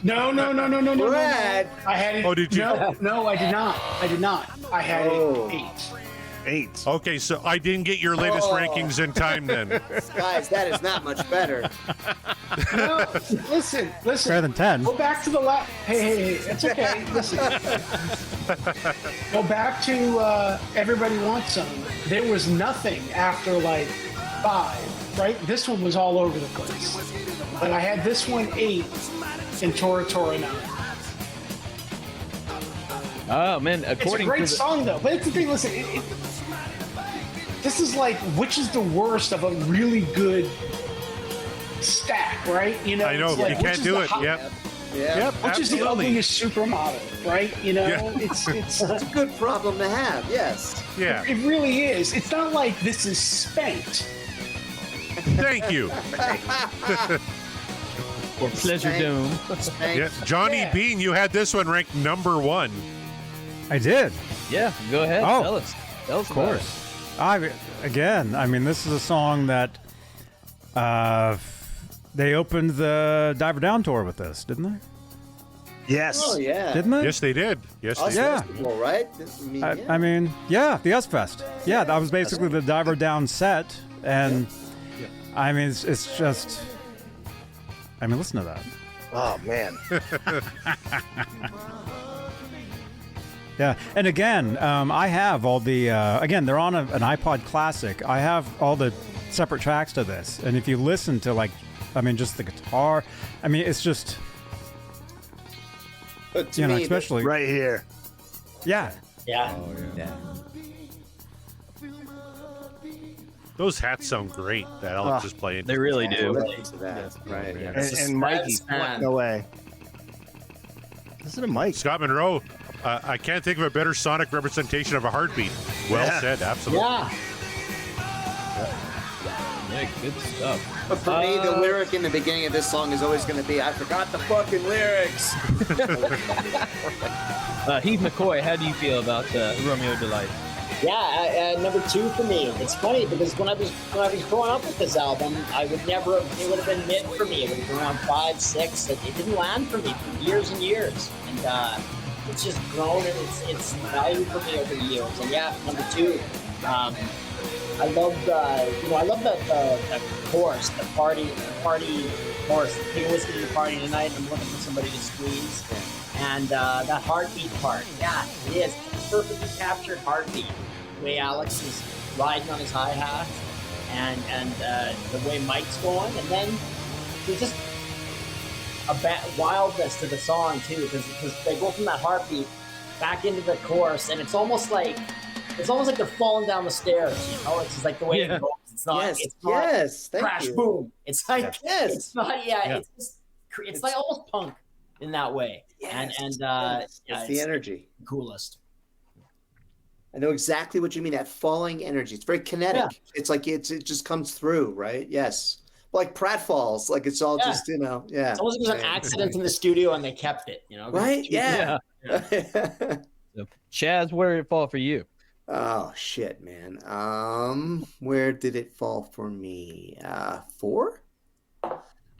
No. Brad. I had it. Oh, did you? No, I did not. I had it 8. 8. Okay, so I didn't get your latest rankings in time then. Guys, that is not much better. No, listen. Better than 10. Go back to the last. Hey, it's okay. Listen. Go back to Everybody Wants Some. There was nothing after like 5, right? This one was all over the place. But I had this one 8 and Tora Tora 9. Oh man, It's a great song though. But it's the thing. Listen, this is like which is the worst of a really good stack, right? You know, I know, it's like, you can't do it. Yep. Yeah. Which is the ugliest supermodel, right? You know, Yeah. it's It's a good problem to have, yes. Yeah. it really is. It's not like this is spanked. Thank you. Or Pleasure Dome. Yeah. Johnny Bean, you had this one ranked number 1. I did. Yeah, go ahead. Oh. Tell us. Of course. I mean, this is a song that they opened the Diver Down tour with this, didn't they? Yes. Oh, yeah. Didn't they? Yes, they did. Yes, they Us did. Yeah. Festival, right? I mean, yeah, the US-Fest. Yeah, that was basically the Diver Down set. And, I mean, it's just... I mean, listen to that. Oh, man. Yeah, and again, I have all the... again, they're on an iPod Classic. I have all the separate tracks to this. And if you listen to, like, I mean, just the guitar, I mean, it's just... But to You know, me, especially... Right here. Yeah. Yeah. Those hats sound great that Alex is playing. They really do. listen to that, right? Yeah. And Mikey's putting away. Listen to Mike. Scott Monroe, I can't think of a better sonic representation of a heartbeat. Well said, absolutely. Yeah. Yeah, good stuff. But for me, the lyric in the beginning of this song is always going to be, I forgot the fucking lyrics. Heath McCoy, how do you feel about Romeo Delight? Yeah, number 2 for me. It's funny because when I was growing up with this album, I would never. It would have been mid for me. It would have been around 5, 6. It didn't land for me for years and years, and it's just grown and it's value for me over the years. And yeah, number 2. I love the chorus, the party chorus. Take a whiskey to the party tonight. I'm looking for somebody to squeeze. And that heartbeat part, yeah, it is perfectly captured heartbeat. The way Alex is riding on his hi-hat, and the way Mike's going, and then there's just a wildness to the song too, because they go from that heartbeat back into the chorus, and it's almost like they're falling down the stairs. You know, it's just like the way it goes. It's not. Yes, it's not yes, thank crash you. boom. It's like Yes. It's not. Yeah. It's like almost punk in that way. Yes, and yes. It's the energy. The coolest. I know exactly what you mean. That falling energy. It's very kinetic. Yeah. It's like it just comes through, right? Yes. Like pratfalls. Like it's all just, yeah. It's almost like an accident in the studio and they kept it, Right? Yeah. So, Chaz, where did it fall for you? Oh shit, man. Where did it fall for me? 4?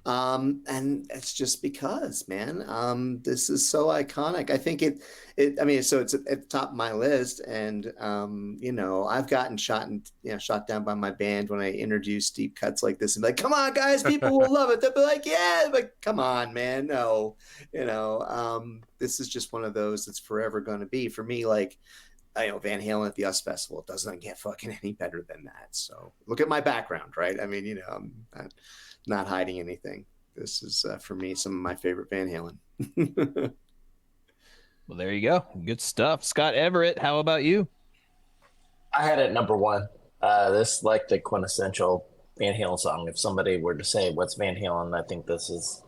And it's just because, man, this is so iconic. I think so it's at the top of my list, and I've gotten shot down by my band when I introduce deep cuts like this and be like, come on guys, people will love it. They'll be like, yeah, like, come on, man. No, this is just one of those that's forever going to be for me. Like, Van Halen at the US Festival, it doesn't get fucking any better than that. So look at my background, right? I mean, I'm not hiding anything. This is, for me, some of my favorite Van Halen. Well, there you go. Good stuff. Scott Everett, how about you? I had it number 1. This is like the quintessential Van Halen song. If somebody were to say, what's Van Halen? I think this is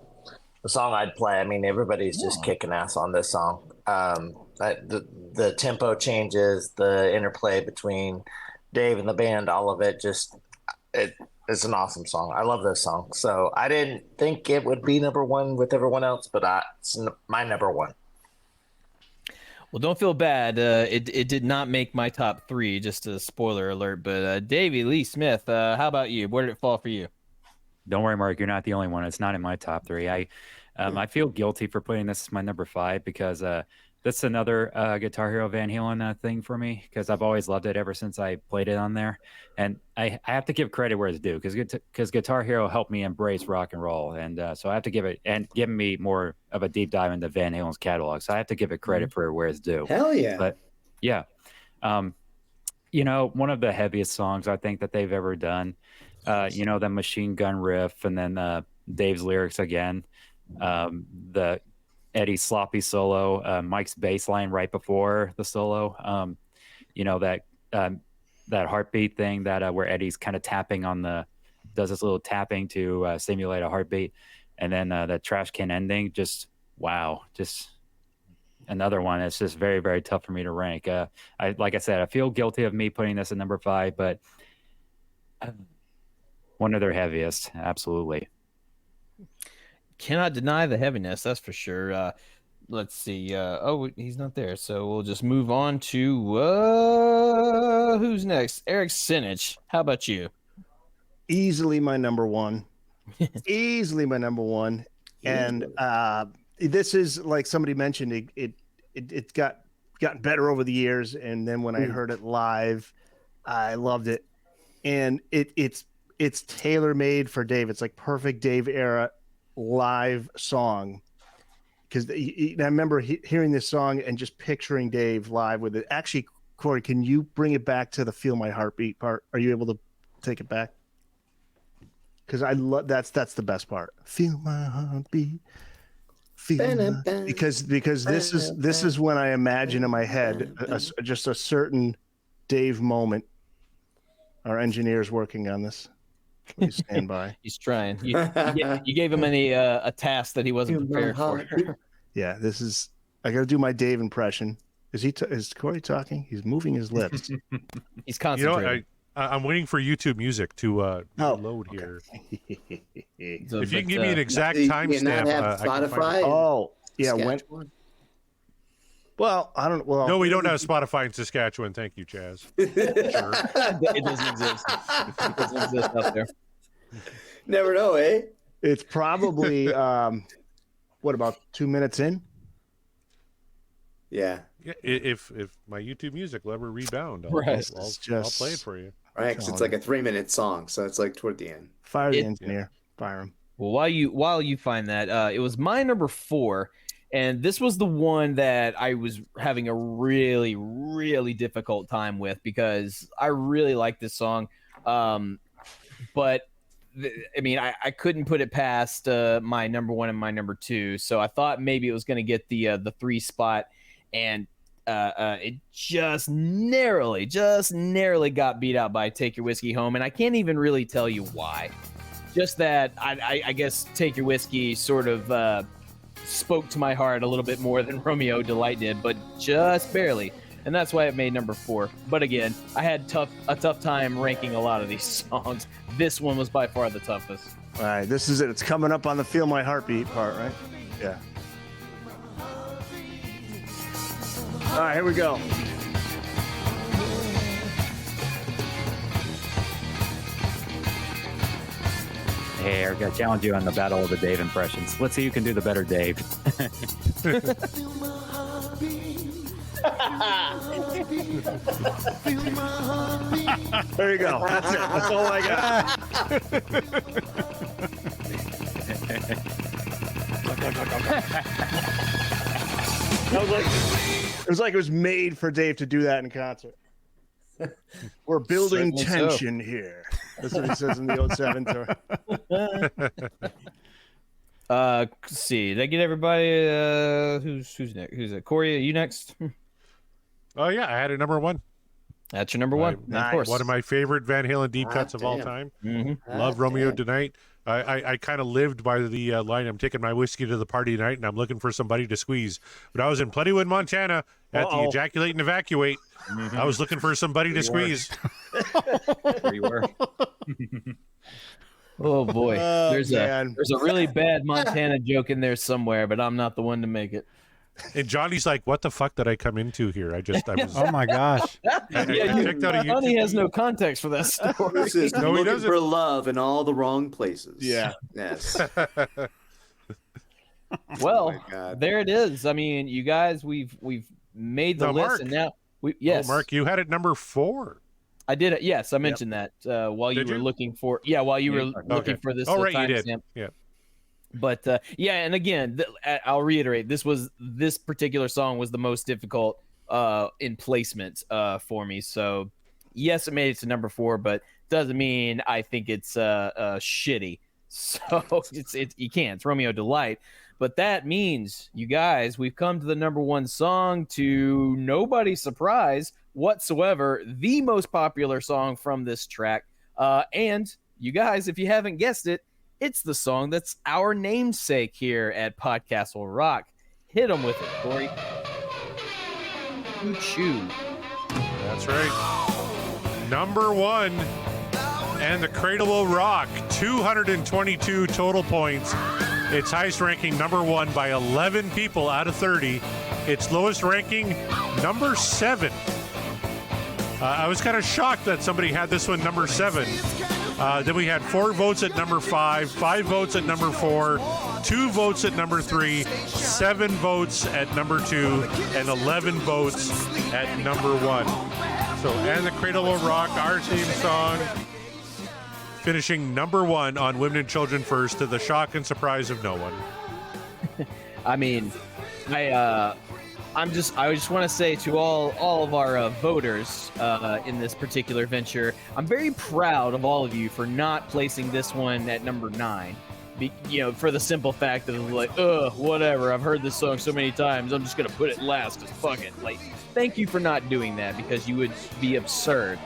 the song I'd play. I mean, everybody's just kicking ass on this song. The tempo changes, the interplay between Dave and the band, all of it, it's an awesome song. I love this song. So I didn't think it would be number 1 with everyone else, but it's my number 1. Well, don't feel bad. It did not make my top 3. Just a spoiler alert. But Davey Lee Smith, how about you? Where did it fall for you? Don't worry, Mark. You're not the only one. It's not in my top 3. I feel guilty for putting this as my number 5 because that's another Guitar Hero Van Halen thing for me because I've always loved it ever since I played it on there. And I have to give credit where it's due because Guitar Hero helped me embrace rock and roll. And so I have to give it and giving me more of a deep dive into Van Halen's catalog. So I have to give it credit for where it's due. Hell yeah. But yeah, one of the heaviest songs I think that they've ever done, the machine gun riff and then Dave's lyrics again, the Eddie's sloppy solo, Mike's bass line right before the solo, that heartbeat thing that where Eddie's kind of tapping does this little tapping to simulate a heartbeat, and then the trash can ending, just wow, just another one. It's just very, very tough for me to rank. Like I said, I feel guilty of me putting this at number 5, but one of their heaviest, absolutely. Cannot deny the heaviness, that's for sure. Let's see. He's not there, so we'll just move on to who's next? Eric Sinich. How about you? Easily my number 1. Easily my number 1. And this is like somebody mentioned. It gotten better over the years, and then when I heard it live, I loved it. And it's tailor made for Dave. It's like perfect Dave era live song, because I remember hearing this song and just picturing Dave live with it. Actually, Corey, can you bring it back to the "Feel My Heartbeat" part? Are you able to take it back? Because I love that's the best part. Feel my heartbeat, because this is when I imagine in my head just a certain Dave moment. Our engineer's working on this. Please stand by. He's trying. You gave him a task that he wasn't prepared for. Yeah, this is. I got to do my Dave impression. Is Corey talking? He's moving his lips. He's concentrating. I'm waiting for YouTube Music to load here. If you can give me an exact timestamp, Spotify. Oh, yeah. When? Well, I don't. Well, no, we don't have Spotify in Saskatchewan. Thank you, Chaz. Sure. It doesn't exist. It doesn't exist out there. Never know, eh? It's probably what, about 2 minutes in? Yeah. If my YouTube Music will ever rebound, I'll play it for you. Right, because it's like a 3-minute song, so it's like toward the end. Fire the engineer. Fire him. Well, while you find that, it was my number 4. And this was the one that I was having a really, really difficult time with because I really like this song. But I couldn't put it past my number 1 and my number 2. So I thought maybe it was going to get the 3 spot, and it just narrowly got beat out by Take Your Whiskey Home. And I can't even really tell you why. Just that I guess Take Your Whiskey sort of spoke to my heart a little bit more than Romeo Delight did, but just barely. And that's why it made number 4. But again, I had a tough time ranking a lot of these songs. This one was by far the toughest. All right, this is it. It's coming up on the Feel My Heartbeat part, right? Yeah. All right, here we go. Hey, Eric, I challenge you on the Battle of the Dave impressions. Let's see who can do the better Dave. There you go. That's it. That's all I got. It was like it was made for Dave to do that in concert. We're building tension here. That's what he says in the old 7 tour. Let's see. Did I get everybody? Who's next? Who's it? Corey, are you next? Oh yeah, I had it number 1. That's your number 1. Of course. One of my favorite Van Halen deep cuts of all time. Mm-hmm. Love Romeo Tonight. I kind of lived by the line, I'm taking my whiskey to the party tonight and I'm looking for somebody to squeeze. But I was in Plentywood, Montana at the Ejaculate and Evacuate. Mm-hmm. I was looking for somebody to squeeze. There you were. Oh boy, there's a really bad Montana joke in there somewhere, but I'm not the one to make it. And Johnny's like, "What the fuck did I come into here? I was." Oh my gosh! checked out a Johnny YouTube has no context for that story. This is No, he looking doesn't. for love in all the wrong places. Yeah. Yes. Well, Oh my God. there it is. I mean, you guys, we've made the Now, list, Mark. and now yes, Oh, Mark, you had it number 4. I did it. Yes, I mentioned that while you Did were you? looking for while you were looking Okay. for this. Oh, right, you timestamp. did. Yeah. But yeah, and again, I'll reiterate: this particular song was the most difficult in placement for me. So yes, it made it to number 4, but doesn't mean I think it's shitty. So you can't. It's Romeo Delight. But that means, you guys, we've come to the number 1 song, to nobody's surprise whatsoever, the most popular song from this track. And you guys, if you haven't guessed it, it's the song that's our namesake here at Podcastle Rock. Hit them with it, Corey. Choo. That's right. Number 1, and the Cradle Will Rock, 222 total points. Its highest ranking, number 1 by 11 people out of 30. Its lowest ranking, number 7. I was kind of shocked that somebody had this one number 7. Then we had 4 votes at number 5, 5 votes at number 4, 2 votes at number 3, 7 votes at number 2, and 11 votes at number 1. So, and the Cradle Will Rock, our theme song, finishing number 1 on Women and Children First, to the shock and surprise of no one. I mean, I just want to say to all of our voters in this particular venture, I'm very proud of all of you for not placing this one at number 9. For the simple fact that like, whatever, I've heard this song so many times, I'm just gonna put it last, because fuck it. Like, thank you for not doing that, because you would be absurd.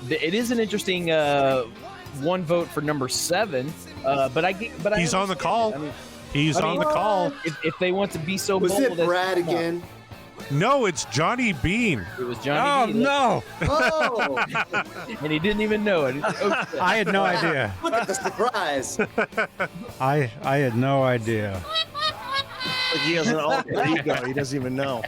It is an interesting 1 vote for number 7, but he's on the call. He's on the call. If they want to be so Was bold, it Brad again? No, it's Johnny Bean. It was Johnny Bean. No! Oh! And he didn't even know it. Okay. I had no idea. Look at the surprise. I had no idea. He has an alter ego. He doesn't even know.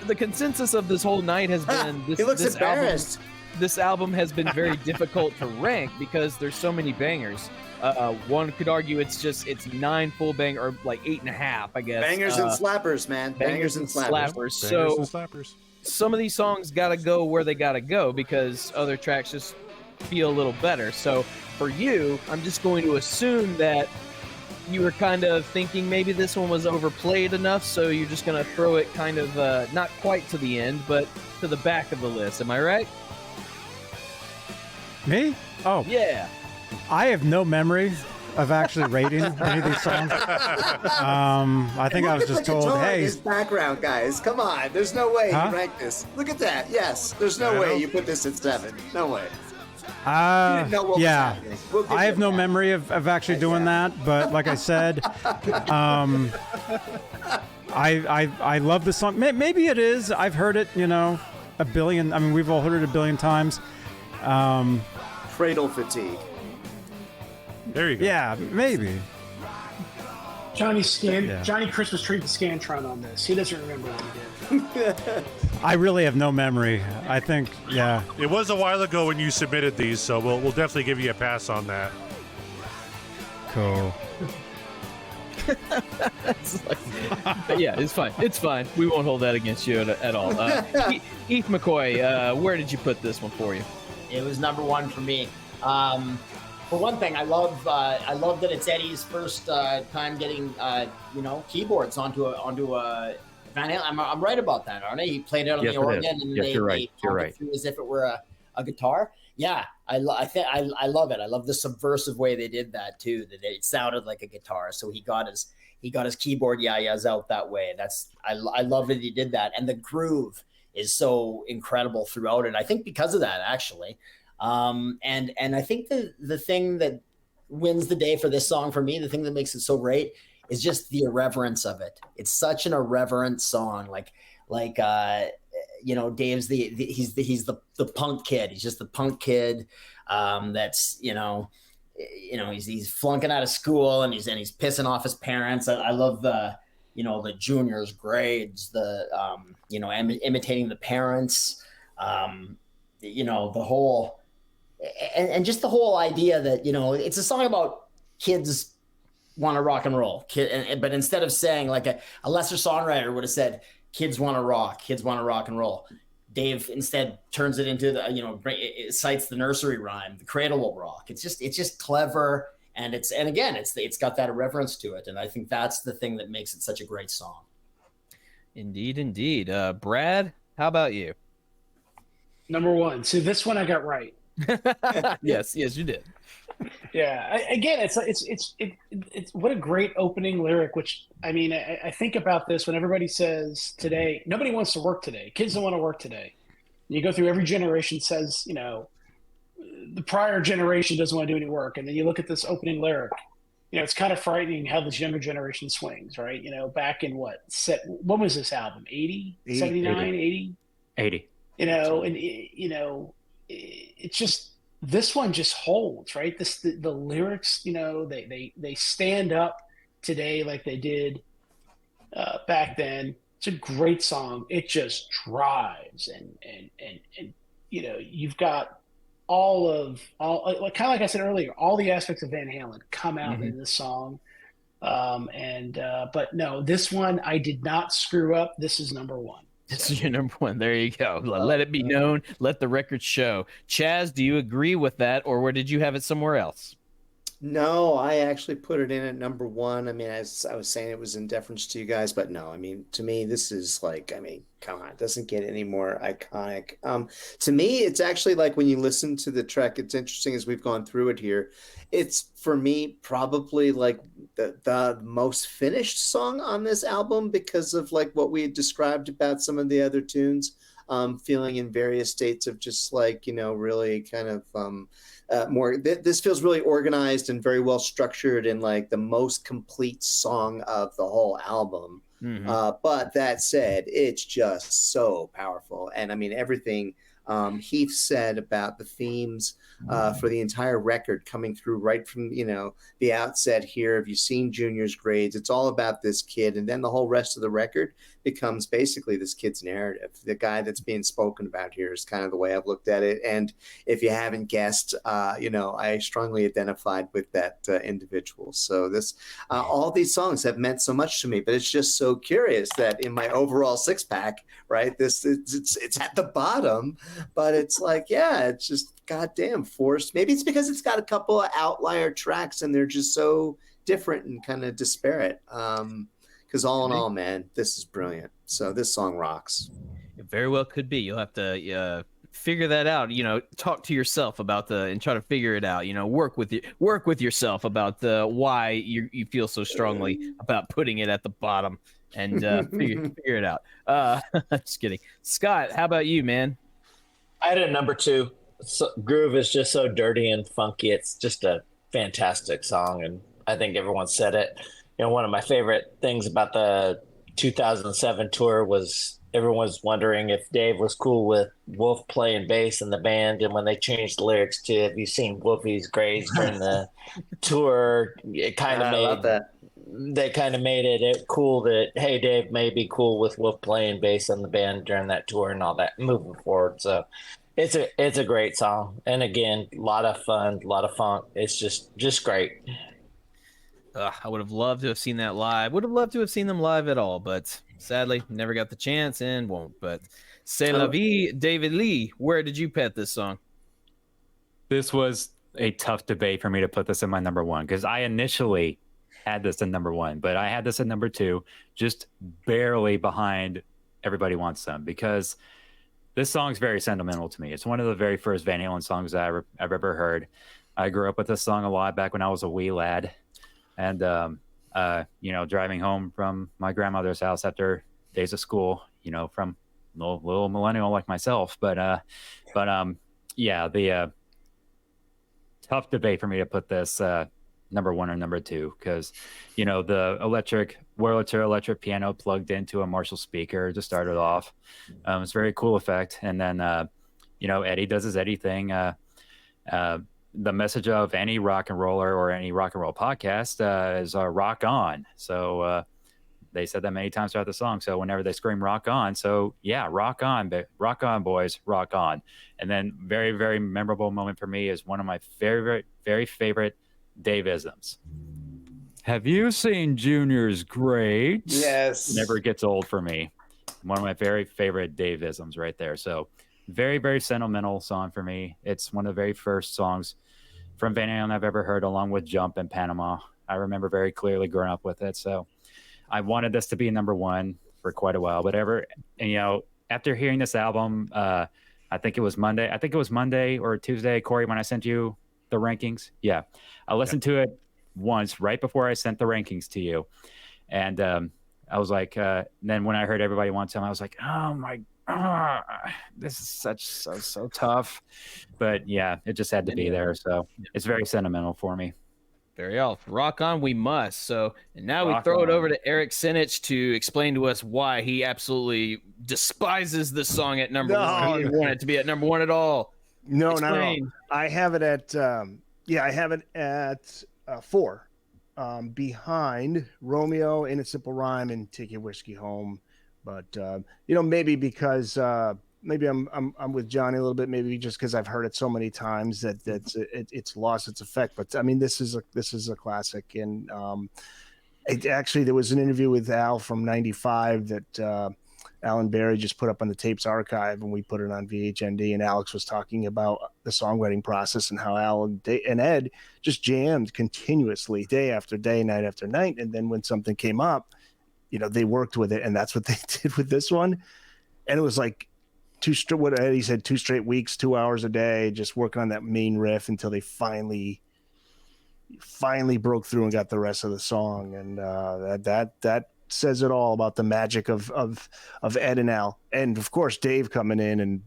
The consensus of this whole night has been this. He looks this embarrassed. This album has been very difficult to rank because there's so many bangers. One could argue it's 9 full bang, or like 8.5, I guess. Bangers and slappers, man. Bangers and slappers. Bangers So and slappers. some of these songs gotta go where they gotta go because other tracks just feel a little better. So for you, I'm just going to assume that you were kind of thinking maybe this one was overplayed enough, so you're just gonna throw it kind of not quite to the end, but to the back of the list. Am I right? Me? Oh, Yeah. I have no memory of actually rating any of these songs. I think I was just told, hey, his background, guys. Come on. There's no way Huh? you rank this. Look at that. Yes. There's no way you put this at 7. No way. You didn't know what was yeah. happening. We'll give I you have no that. memory of actually doing that, but like I said, I love this song. Maybe it is. I've heard it, a billion. I mean, we've all heard it a billion times. Cradle fatigue. There you go. Yeah, maybe. Johnny Yeah. Johnny Christmas treat the Scantron on this. He doesn't remember what he did. I really have no memory. I think, yeah. It was a while ago when you submitted these, so we'll definitely give you a pass on that. Cool. But yeah, it's fine. It's fine. We won't hold that against you at all. Heath McCoy, where did you put this one for you? It was number 1 for me. For one thing, I love that it's Eddie's first time getting keyboards onto a Van Halen. I'm right about that, aren't I? He played it on Yes, the it organ, is. and Yes, they you're right. You're pounded right. through as if it were a guitar. Yeah, I love it. I love the subversive way they did that too. That it sounded like a guitar. So he got his keyboard yayas out that way. I love that he did that, and the groove is so incredible throughout it. I think because of that, actually. And I think the thing that wins the day for this song for me, the thing that makes it so great, is just the irreverence of it. It's such an irreverent song. Dave's he's the punk kid. He's just the punk kid. That's you know, he's flunking out of school and he's pissing off his parents. I love the, you know, the juniors' grades, the you know, imitating the parents, you know, the whole and just the whole idea that, you know, it's a song about kids want to rock and roll, but instead of saying like a lesser songwriter would have said kids want to rock and roll. Dave instead turns it into the, you know, it cites the nursery rhyme, the cradle will rock. It's just clever, and again it's got that irreverence to it, and I think that's the thing that makes it such a great song. Indeed. Brad, how about you? Number one. So this one I got right. Yes, you did. Yeah. Again, it's what a great opening lyric. Which I mean, I think about this when everybody says today, nobody wants to work today. Kids don't want to work today. You go through every generation says, you know, the prior generation doesn't want to do any work, and then you look at this opening lyric. You know, it's kind of frightening how this younger generation swings, right? You know, back in when was this album? 80, 79, 80? 80. You know, and you know, it's just. This one just holds, right? The lyrics, you know, they stand up today like they did back then. It's a great song. It just drives, and you know, you've got all kind of like I said earlier, all the aspects of Van Halen come out in this song. But no, this one I did not screw up. This is number one. This is your number one. There you go. Let it be known. Let the record show. Chaz, do you agree with that, or where did you have it somewhere else? No, I actually put it in at number one. I mean, as I was saying, it was in deference to you guys, but no, I mean, to me, this is like, I mean, come on, it doesn't get any more iconic. To me, it's actually like when you listen to the track, it's interesting as we've gone through it here. It's for me probably like the most finished song on this album because of like what we had described about some of the other tunes, feeling in various states of just like, you know, really kind of more. This feels really organized and very well structured and like the most complete song of the whole album. But that said, it's just so powerful. And I mean, everything Heath said about the themes for the entire record coming through right from, you know, the outset here. Have you seen Junior's grades? It's all about this kid. And then the whole rest of the record becomes basically this kid's narrative. The guy that's being spoken about here is kind of the way I've looked at it. And if you haven't guessed, you know, I strongly identified with that individual. So this, all these songs have meant so much to me, but it's just so curious that in my overall six pack, right, it's at the bottom, but it's like, yeah, it's just goddamn forced. Maybe it's because it's got a couple of outlier tracks and they're just so different and kind of disparate. Because all in all, man, this is brilliant. So this song rocks. It very well could be. You'll have to figure that out. You know, talk to yourself about and try to figure it out. You know, work with yourself about why you feel so strongly about putting it at the bottom, and figure it out. Just kidding. Scott, how about you, man? I had it at number two. Groove is just so dirty and funky. It's just a fantastic song, and I think everyone said it. You know, one of my favorite things about the 2007 tour was everyone was wondering if Dave was cool with Wolf playing bass in the band, and when they changed the lyrics to "Have you seen Wolfie's grades" during the tour, it kind of made it cool that, hey, Dave may be cool with Wolf playing bass in the band during that tour and all that moving forward. So it's a great song, and again, a lot of fun, a lot of funk. It's just great. I would have loved to have seen that live. Would have loved to have seen them live at all, but sadly, never got the chance and won't. But C'est la vie, David Lee. Where did you pet this song? This was a tough debate for me to put this in my number one because I initially had this in number one, but I had this in number two, just barely behind Everybody Wants Some, because this song's very sentimental to me. It's one of the very first Van Halen songs that I've ever heard. I grew up with this song a lot back when I was a wee lad. And, you know, driving home from my grandmother's house after days of school, you know, from little millennial like myself. But yeah, the tough debate for me to put this number one or number two, because, you know, the Wurlitzer electric piano plugged into a Marshall speaker to start it off. It's a very cool effect. And then, you know, Eddie does his Eddie thing. the message of any rock and roller or any rock and roll podcast is rock on. So they said that many times throughout the song. So whenever they scream rock on, so yeah, rock on boys, rock on. And then very, very memorable moment for me is one of my very, very, very favorite Dave-isms. Have you seen Junior's Grades? Yes. Never gets old for me. One of my very favorite Dave-isms right there. So very, very sentimental song for me. It's one of the very first songs from Van Halen I've ever heard, along with Jump and Panama. I remember very clearly growing up with it. So I wanted this to be number one for quite a while. But after hearing this album, I think it was Monday or Tuesday, Corey, when I sent you the rankings. Yeah. I listened to it once right before I sent the rankings to you. And I was like, then when I heard Everybody Wants Some, I was like, oh my this is so tough. But yeah, it just had to be there. So it's very sentimental for me. Very well. Rock on we must. So and now we throw it over to Eric Sinich to explain to us why he absolutely despises this song at number one. He didn't want it to be at number one at all. No, Explain. not at all. I have it at 4, behind Romeo, In a Simple Rhyme, and Take Your Whiskey Home. But maybe because maybe I'm with Johnny a little bit. Maybe just because I've heard it so many times that it's lost its effect. But I mean, this is a classic. And there was an interview with Al from '95 that Alan Berry just put up on the Tapes Archive, and we put it on VHND. And Alex was talking about the songwriting process and how Al and Ed just jammed continuously, day after day, night after night. And then when something came up, they worked with it, and that's what they did with this one. And it was like what Eddie said, 2 straight weeks, 2 hours a day, just working on that main riff until they finally broke through and got the rest of the song. And that says it all about the magic of Ed and Al, and of course Dave coming in and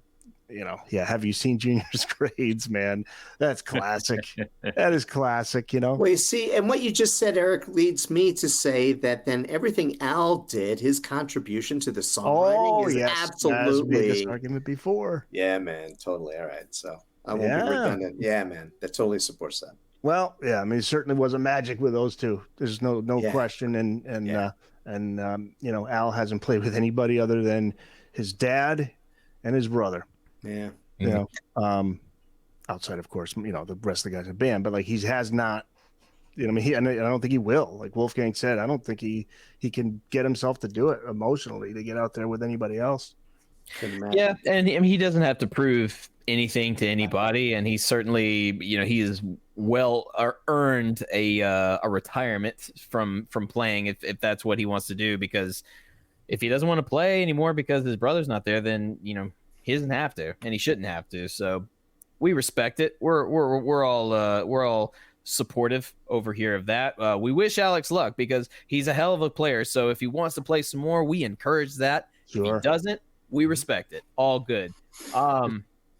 have you seen Junior's Grades, man? That's classic. That is classic. Well, you see, and what you just said, Eric, leads me to say that then everything Al did, his contribution to the songwriting is absolutely this argument before. Yeah, man, totally. All right, so I won't be redundant. Yeah, man, that totally supports that. Well, yeah, I mean, it certainly was a magic with those two. There's no question, and Al hasn't played with anybody other than his dad and his brother. Yeah. Outside, of course, the rest of the guys in the band, but like he has not, I don't think he will. Like Wolfgang said, I don't think he can get himself to do it emotionally to get out there with anybody else. Yeah, and he doesn't have to prove anything to anybody, and he certainly, he has well earned a retirement from playing if that's what he wants to do. Because if he doesn't want to play anymore because his brother's not there, then he doesn't have to, and he shouldn't have to. So we respect it. We're all supportive over here of that. We wish Alex luck because he's a hell of a player. So if he wants to play some more, we encourage that. Sure. If he doesn't, we respect it. All good.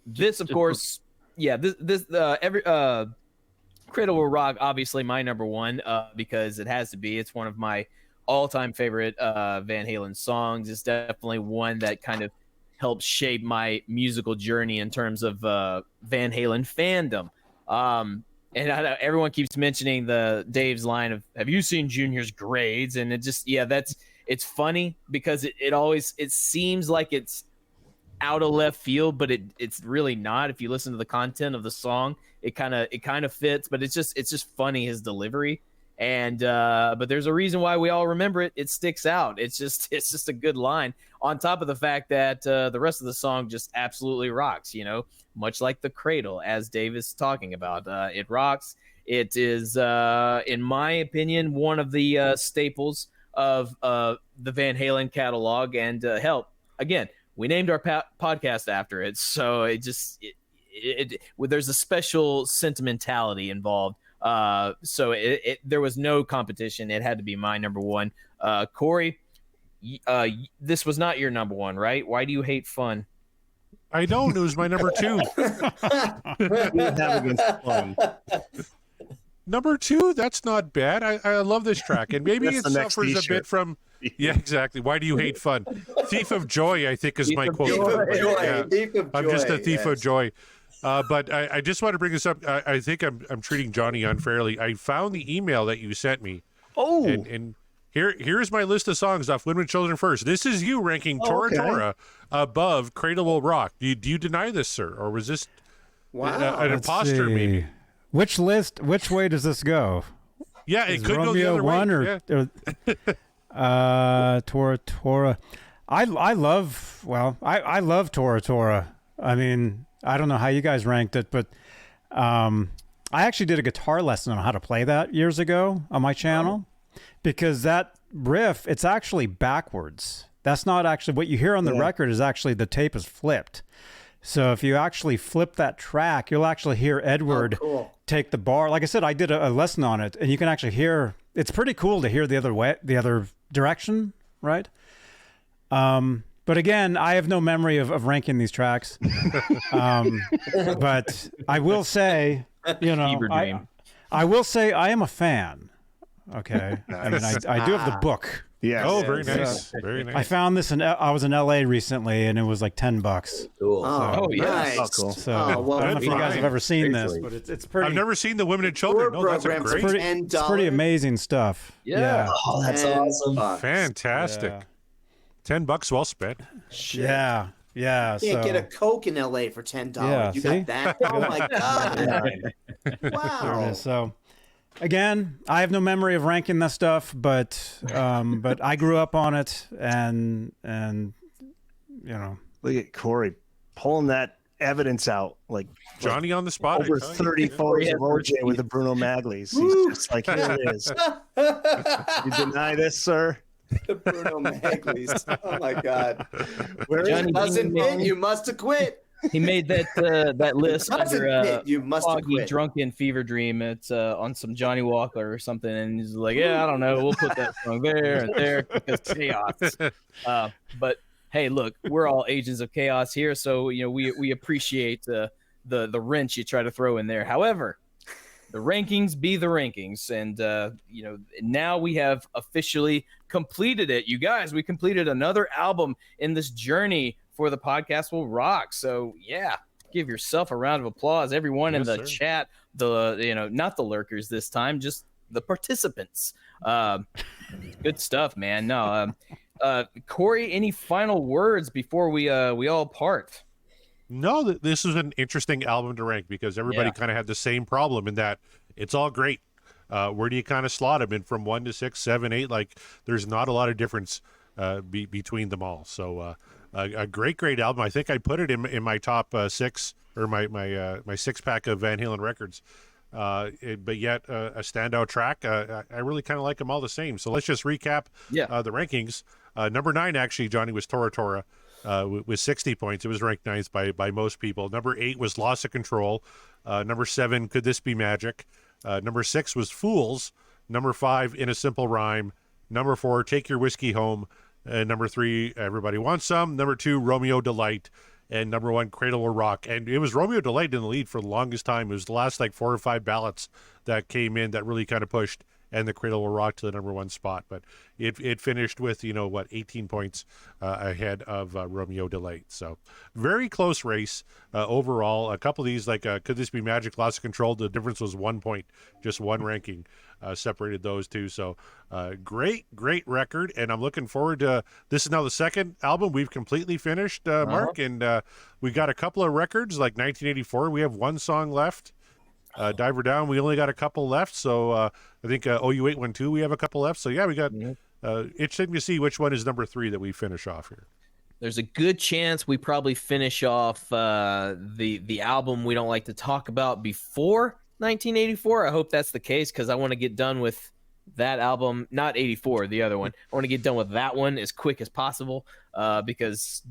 This, of course, every Cradle Will Rock, obviously my number one, because it has to be. It's one of my all-time favorite Van Halen songs. It's definitely one that kind of helped shape my musical journey in terms of Van Halen fandom. And I know everyone keeps mentioning Dave's line of "Have you seen Junior's Grades?" And it just it's funny because it seems like it's out of left field, but it's really not. If you listen to the content of the song, it kind of fits, but it's just funny, his delivery. And but there's a reason why we all remember it. It sticks out. It's just a good line, on top of the fact that the rest of the song just absolutely rocks, much like The Cradle, as Dave is talking about. It rocks. It is, in my opinion, one of the staples of the Van Halen catalog. And again, we named our podcast after it, so there's a special sentimentality involved. So there was no competition. It had to be my number one. Corey, this was not your number one, right? Why do you hate Fun? I don't. It was my number 2. Number 2, that's not bad. I love this track, and maybe it suffers a bit from. Yeah, exactly. Why do you hate Fun? Thief of Joy, I think, is my quote. Thief of Joy. I'm just a thief of joy. But I just want to bring this up. I think I'm treating Johnny unfairly. I found the email that you sent me. Oh, and here's my list of songs off Women and Children First. This is you ranking Tora Tora above Cradle Will Rock. Do you deny this, sir, or was this an imposter? Maybe. Which list? Which way does this go? Yeah, it could go the Romeo other one way. or Tora. I love Tora. I mean, I don't know how you guys ranked it, but I actually did a guitar lesson on how to play that years ago on my channel, because that riff, it's actually backwards. That's not actually what you hear on the record. Is actually the tape is flipped. So if you actually flip that track, you'll actually hear Edward take the bar. Like I said, I did a lesson on it, and you can actually hear. It's pretty cool to hear the other direction, right? But again, I have no memory of ranking these tracks. But I will say, I will say I am a fan. Okay, I mean, I do have the book. Yeah. Oh, very nice. Very nice. I found this I was in LA recently, and it was like $10. Cool. Nice. Oh, cool. So Oh, well, I don't know if you guys have ever seen this, but it's pretty. I've never seen the Women and Children. No, that's program great. for It's pretty amazing stuff. Yeah. Oh, that's awesome. Fantastic. Yeah. $10 well spent. Yeah. Yeah. You can't so get a Coke in LA for $10. Yeah, you see? got that? Oh my god! there it Wow. is. So again, I have no memory of ranking that stuff, but I grew up on it, and Look at Corey pulling that evidence out, like Johnny on the spot. over 30 photos of OJ with the Bruno Maglis. He's just like, here it is. You deny this, sir? The Bruno Maglis. Oh my god! Where is Johnny it? Doesn't Bean fit. You must have quit. he made that list Doesn't under fit. You must have Foggy quit. Drunken Fever Dream. It's on some Johnny Walker or something, and he's like, yeah, I don't know, we'll put that song there and there because chaos. But hey, look, we're all agents of chaos here, so we appreciate the wrench you try to throw in there. However, the rankings be the rankings, and now we have officially completed it. You guys, we completed another album in this journey for the Podcast Will Rock. So yeah, give yourself a round of applause, everyone in the chat. Not the lurkers this time, just the participants. Good stuff, man. No, Corey, any final words before we all part? No, this is an interesting album to rank because everybody kind of had the same problem in that it's all great. Where do you kind of slot them in from 1 to 6, 7, 8? Like there's not a lot of difference between them all. So a great album. I think I put it in my top 6 or my 6-pack of Van Halen records. But yet a standout track. I really kind of like them all the same. So let's just recap the rankings. Number 9, actually, Johnny, was Tora Tora. With 60 points. It was ranked 9th by most people. Number 8 was Loss of Control. Number 7, Could This Be Magic? Number 6 was Fools. Number 5, In a Simple Rhyme. Number 4, Take Your Whiskey Home. Number 3, Everybody Wants Some. Number 2, Romeo Delight. And number 1, Cradle Will Rock. And it was Romeo Delight in the lead for the longest time. It was the last 4 or 5 ballots that came in that really kind of pushed and the Cradle Will Rock to the number 1 spot. But it finished with, 18 points ahead of Romeo Delight. So very close race overall. A couple of these, Could This Be Magic, Loss of Control, the difference was 1 point, just one ranking separated those two. So great record. And I'm looking forward to, this is now the second album we've completely finished, Mark. And we got a couple of records, like 1984. We have one song left. Diver Down, we only got a couple left, so I think OU812, we have a couple left. So yeah, we got interesting to see which one is number 3 that we finish off here. There's a good chance we probably finish off the album we don't like to talk about before 1984. I hope that's the case because I want to get done with that album, not 84, the other one. I want to get done with that one as quick as possible because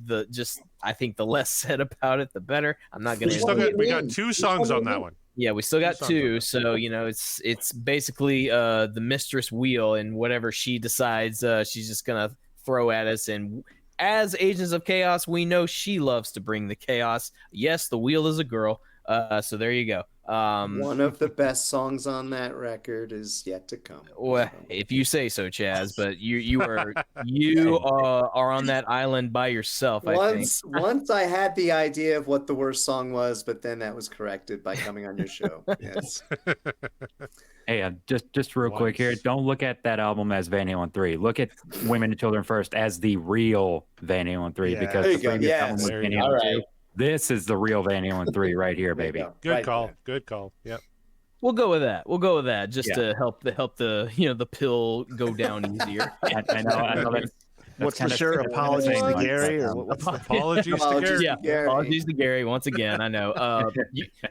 I think the less said about it, the better. I'm not going to. We got 2 songs on that one. Yeah, we still got 2, so it's basically the mistress wheel, and whatever she decides, she's just gonna throw at us. And as Agents of Chaos, we know she loves to bring the chaos. Yes, the wheel is a girl, So there you go. One of the best songs on that record is yet to come. Well, if you say so, Chaz, but you are on that island by yourself. I think. Once I had the idea of what the worst song was, but then that was corrected by coming on your show. Yes. Hey, just real quick here. Don't look at that album as Van Halen 3. Look at Women and Children First as the real Van Halen 3 because the previous album was Van Halen 2. This is the real Van Halen 3 right here, baby. Good call. Good call. Yep. We'll go with that. Just to help the the pill go down easier. I know that's what's for sure? Apologies to Gary. Apologies to Gary. Yeah, apologies to Gary once again. I know.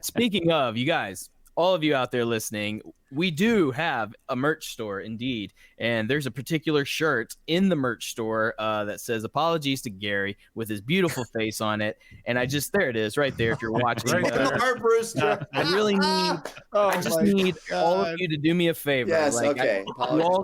Speaking of, you guys, all of you out there listening, we do have a merch store indeed, and there's a particular shirt in the merch store that says "Apologies to Gary" with his beautiful face on it, and there it is right there. If you're watching, I really need, I just need all of you to do me a favor. Yes, okay.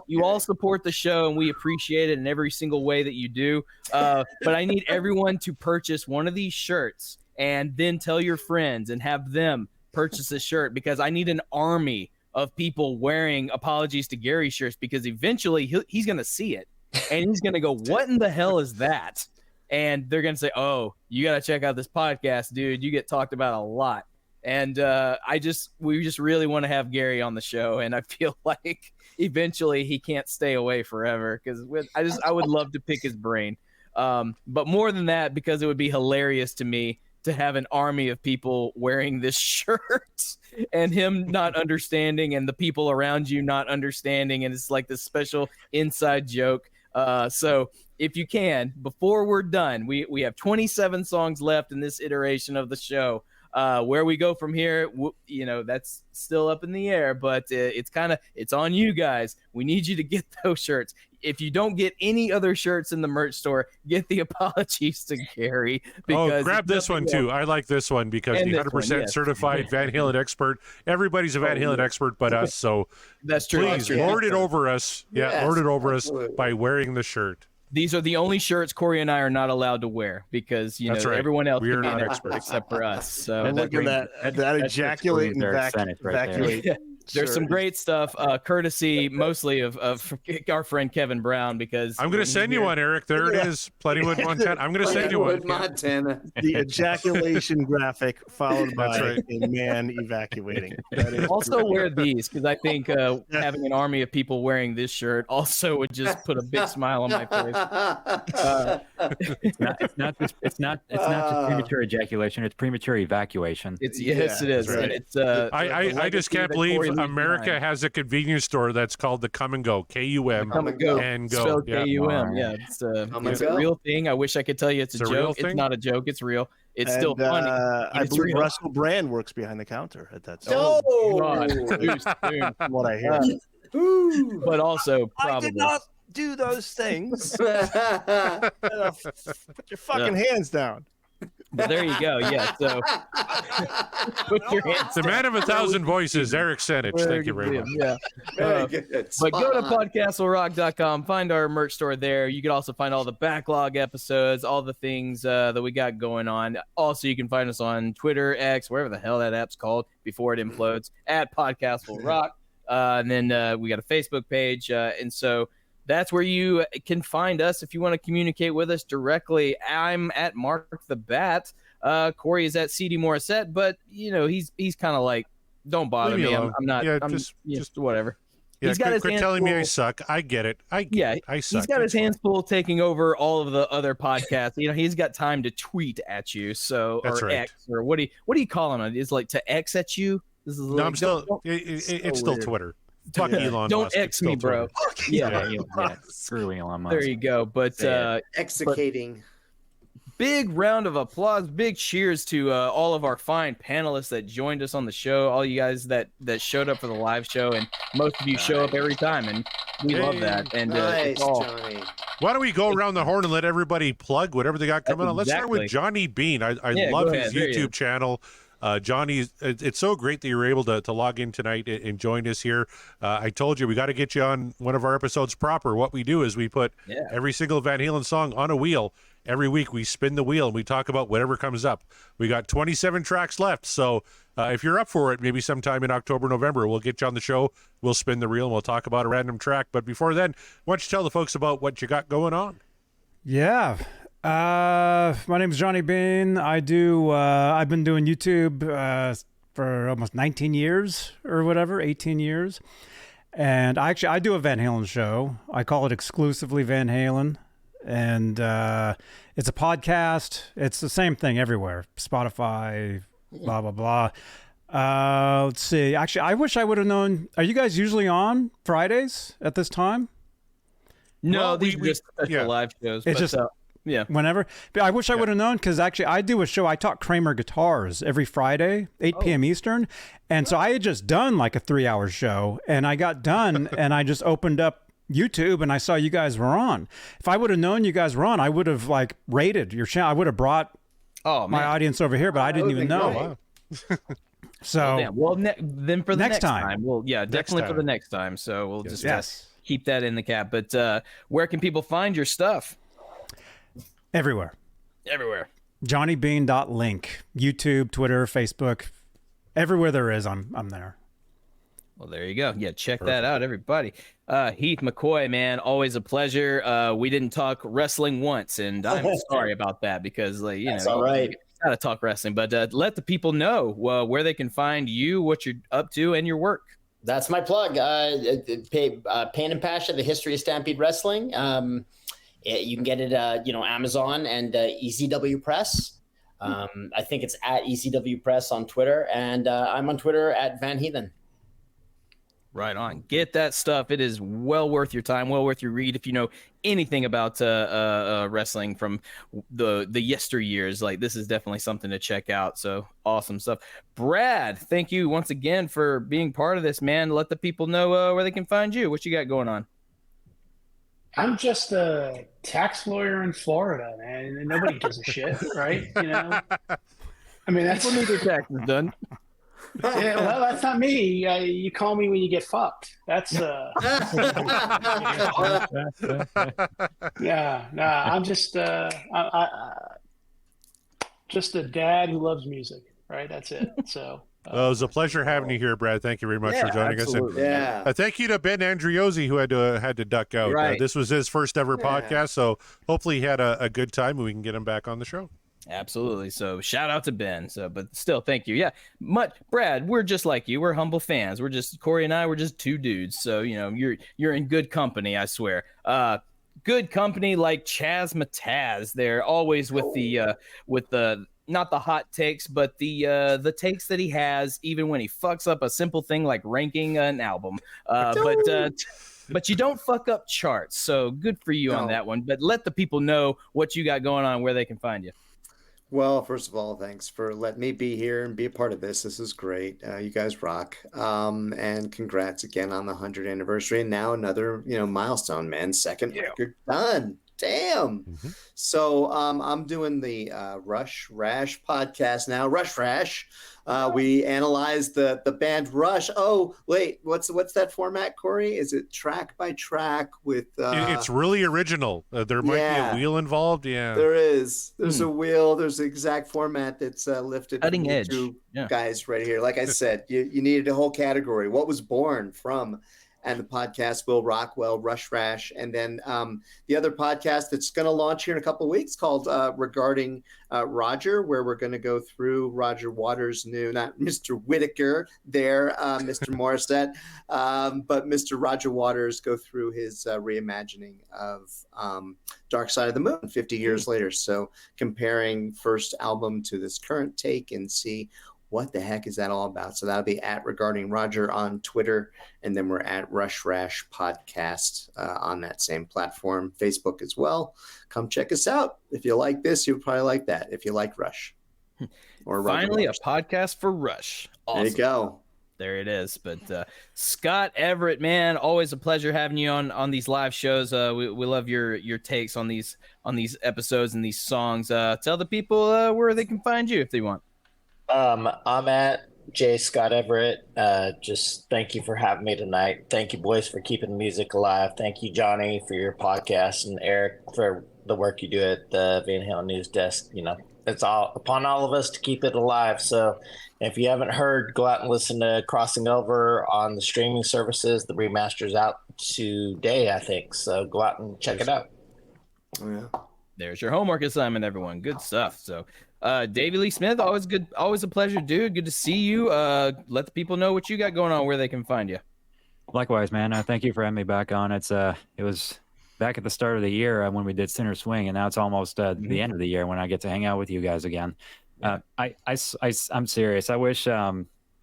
You all support the show, and we appreciate it in every single way that you do. But I need everyone to purchase one of these shirts, and then tell your friends and have them purchase this shirt, because I need an army of people wearing Apologies to Gary shirts, because eventually he's going to see it and he's going to go, what in the hell is that? And they're going to say, oh, you got to check out this podcast, dude. You get talked about a lot. And we just really want to have Gary on the show. And I feel like eventually he can't stay away forever, because I would love to pick his brain. But more than that, because it would be hilarious to me to have an army of people wearing this shirt and him not understanding and the people around you not understanding. And it's like this special inside joke. So if you can, before we're done, we have 27 songs left in this iteration of the show. Where we go from here, that's still up in the air, but it's on you guys. We need you to get those shirts. If you don't get any other shirts in the merch store, get the Apologies to Gary. Because grab this one too. I like this one because the 100% certified Van Halen expert. Everybody's a Van Halen expert but us. So that's true. Please lord it over us. Yeah, lord it over us by wearing the shirt. These are the only shirts Corey and I are not allowed to wear, because everyone else we are can not be experts except for us. So and look at that ejaculate and evacuate. There's some great stuff, courtesy mostly of our friend Kevin Brown, because I'm going to send you one, Eric. There it is, Plentywood, Montana. I'm going to send you one. Montana. The ejaculation graphic followed by a man evacuating. Also wear these, because I think having an army of people wearing this shirt also would just put a big smile on my face. It's not just premature ejaculation; it's premature evacuation. It is. Right. And it's I just can't believe America has a convenience store that's called the Come and Go, K-U-M, Come and Go, and Go. spelled K-U-M. Yeah, it's a real thing. I wish I could tell you it's a joke. It's not a joke. It's real. It's still funny. I believe Russell Brand works behind the counter at that store. From what I hear. But also probably. I did not do those things. Put your fucking hands down. But there you go. Yeah. So put your hands the man of 1,000 voices, Eric Senich. Thank you very much. Yeah. But go to podcastlerock.com, find our merch store there. You can also find all the backlog episodes, all the things that we got going on. Also, you can find us on Twitter, X, wherever the hell that app's called before it implodes, at Podcast Will Rock. And then we got a Facebook page. And so that's where you can find us if you want to communicate with us directly. I'm at Mark the Bat. Corey is at CD Morissette, but he's kind of like, don't bother me. I'm not. Yeah, I'm just whatever. Yeah, he's got his quit hands telling full. me I suck. I get it. I suck. He's got his hands full taking over all of the other podcasts. He's got time to tweet at you. So That's right. X, or what do you call him? Is like to X at you? This is no, I'm still. It's still Twitter. Fuck Elon Don't Musk. X me, bro. Yeah. Screw Elon Musk. There you go. But executing. Big round of applause, big cheers to all of our fine panelists that joined us on the show, all you guys that showed up for the live show, and most of you show up every time, and we love that. And Johnny. Why don't we go around the horn and let everybody plug whatever they got coming on? Let's start with Johnny Bean. I love his YouTube channel. Johnny, it's so great that you were able to log in tonight and join us here. I told you we got to get you on one of our episodes proper. What we do is we put every single Van Halen song on a wheel. Every week we spin the wheel and we talk about whatever comes up. We got 27 tracks left, so if you're up for it, maybe sometime in October, November, we'll get you on the show. We'll spin the reel and we'll talk about a random track. But before then, why don't you tell the folks about what you got going on? Yeah. My name is Johnny Bean. I've been doing YouTube for almost 19 years or whatever, 18 years. And I do a Van Halen show. I call it exclusively Van Halen. And it's a podcast. It's the same thing everywhere. Spotify, blah, blah, blah. Let's see. Actually, I wish I would have known. Are you guys usually on Fridays at this time? No, Well, these are just special live shows. It's just yeah. Whenever. But I wish I would have known, because actually I do a show. I talk Kramer guitars every Friday, 8 p.m. Eastern. And so I had just done like a 3-hour show, and I got done and I just opened up YouTube and I saw you guys were on. If I would have known you guys were on, I would have like rated your channel. I would have brought my audience over here, but I didn't even know. So then for the next time, we'll definitely for the next time. So we'll just keep that in the cap. But where can people find your stuff? Everywhere. JohnnyBean.link. YouTube, Twitter, Facebook, everywhere there is, I'm there. Well, there you go. Yeah, check that out, everybody. Heath McCoy, man, always a pleasure. We didn't talk wrestling once, and I'm sorry about that, because That's all right. You gotta talk wrestling, but let the people know where they can find you, what you're up to, and your work. That's my plug. Pain and Passion: The History of Stampede Wrestling. You can get it, Amazon and ECW Press. I think it's at ECW Press on Twitter, and I'm on Twitter at Van Heathen. Right on. Get that stuff. It is well worth your time, well worth your read. If you know anything about wrestling from the yesteryears, like, this is definitely something to check out. So awesome stuff. Brad, thank you once again for being part of this, man. Let the people know where they can find you. What you got going on? I'm just a tax lawyer in Florida, man, and nobody gives a shit, right? I mean, that's people need their taxes done. Yeah, well, that's not me. You call me when you get fucked. That's I'm just just a dad who loves music, right? That's it. So it was a pleasure having you here, Brad. Thank you very much for joining us. And thank you to Ben Andriozzi, who had to duck out. Right. This was his first ever podcast, so hopefully he had a good time and we can get him back on the show. Absolutely. So shout out to Ben. But still, thank you. Yeah, Brad, we're just like you. We're humble fans. Corey and I, we're just two dudes. So you're in good company, I swear. Good company like Chaz Mataz. They're always with the not the hot takes, but the takes that he has, even when he fucks up a simple thing like ranking an album. But you don't fuck up charts. So good for you on that one. But let the people know what you got going on, where they can find you. Well, first of all, thanks for letting me be here and be a part of this. This is great. You guys rock. And congrats again on the 100th anniversary. And now another, milestone, man. Second record done. Damn. Mm-hmm. So I'm doing the Rush Rash podcast now. Rush Rash. We analyzed the band Rush. Oh, wait, what's that format, Corey? Is it track by track with It's really original. There might be a wheel involved. Yeah. There is. There's a wheel. There's the exact format that's lifted. Cutting edge. Guys right here. Like I said, you needed a whole category. What was born from, and the podcast Will Rockwell, Rush Rash, and then the other podcast that's going to launch here in a couple of weeks called Regarding Roger, where we're going to go through Roger Waters' new, not Mr. Whitaker there, Mr. Morissette, but Mr. Roger Waters, go through his reimagining of Dark Side of the Moon 50 years later. So comparing first album to this current take and see what the heck is that all about? So that'll be at Regarding Roger on Twitter, and then we're at Rush Rash Podcast on that same platform, Facebook as well. Come check us out. If you like this, you'll probably like that. If you like Rush, or finally a podcast for Rush. Awesome. There you go. There it is. But Scott Everett, man, always a pleasure having you on these live shows. We love your takes on these episodes and these songs. Tell the people where they can find you if they want. I'm at J. Scott Everett. Just thank you for having me tonight. Thank you, boys, for keeping the music alive. Thank you, Johnny, for your podcast, and Eric for the work you do at the Van Halen News Desk. You know, it's all upon all of us to keep it alive. So if you haven't heard, go out and listen to Crossing Over on the streaming services. The remaster's out today, I think. So go out and check it out. Yeah. There's your homework assignment, everyone. Good stuff. So, Davey Lee Smith, always good, always a pleasure, dude. Good to see you. Let the people know what you got going on, where they can find you. Likewise, man. Thank you for having me back on. It was back at the start of the year when we did Center Swing, and now it's almost the end of the year when I get to hang out with you guys again. I'm serious. I wish I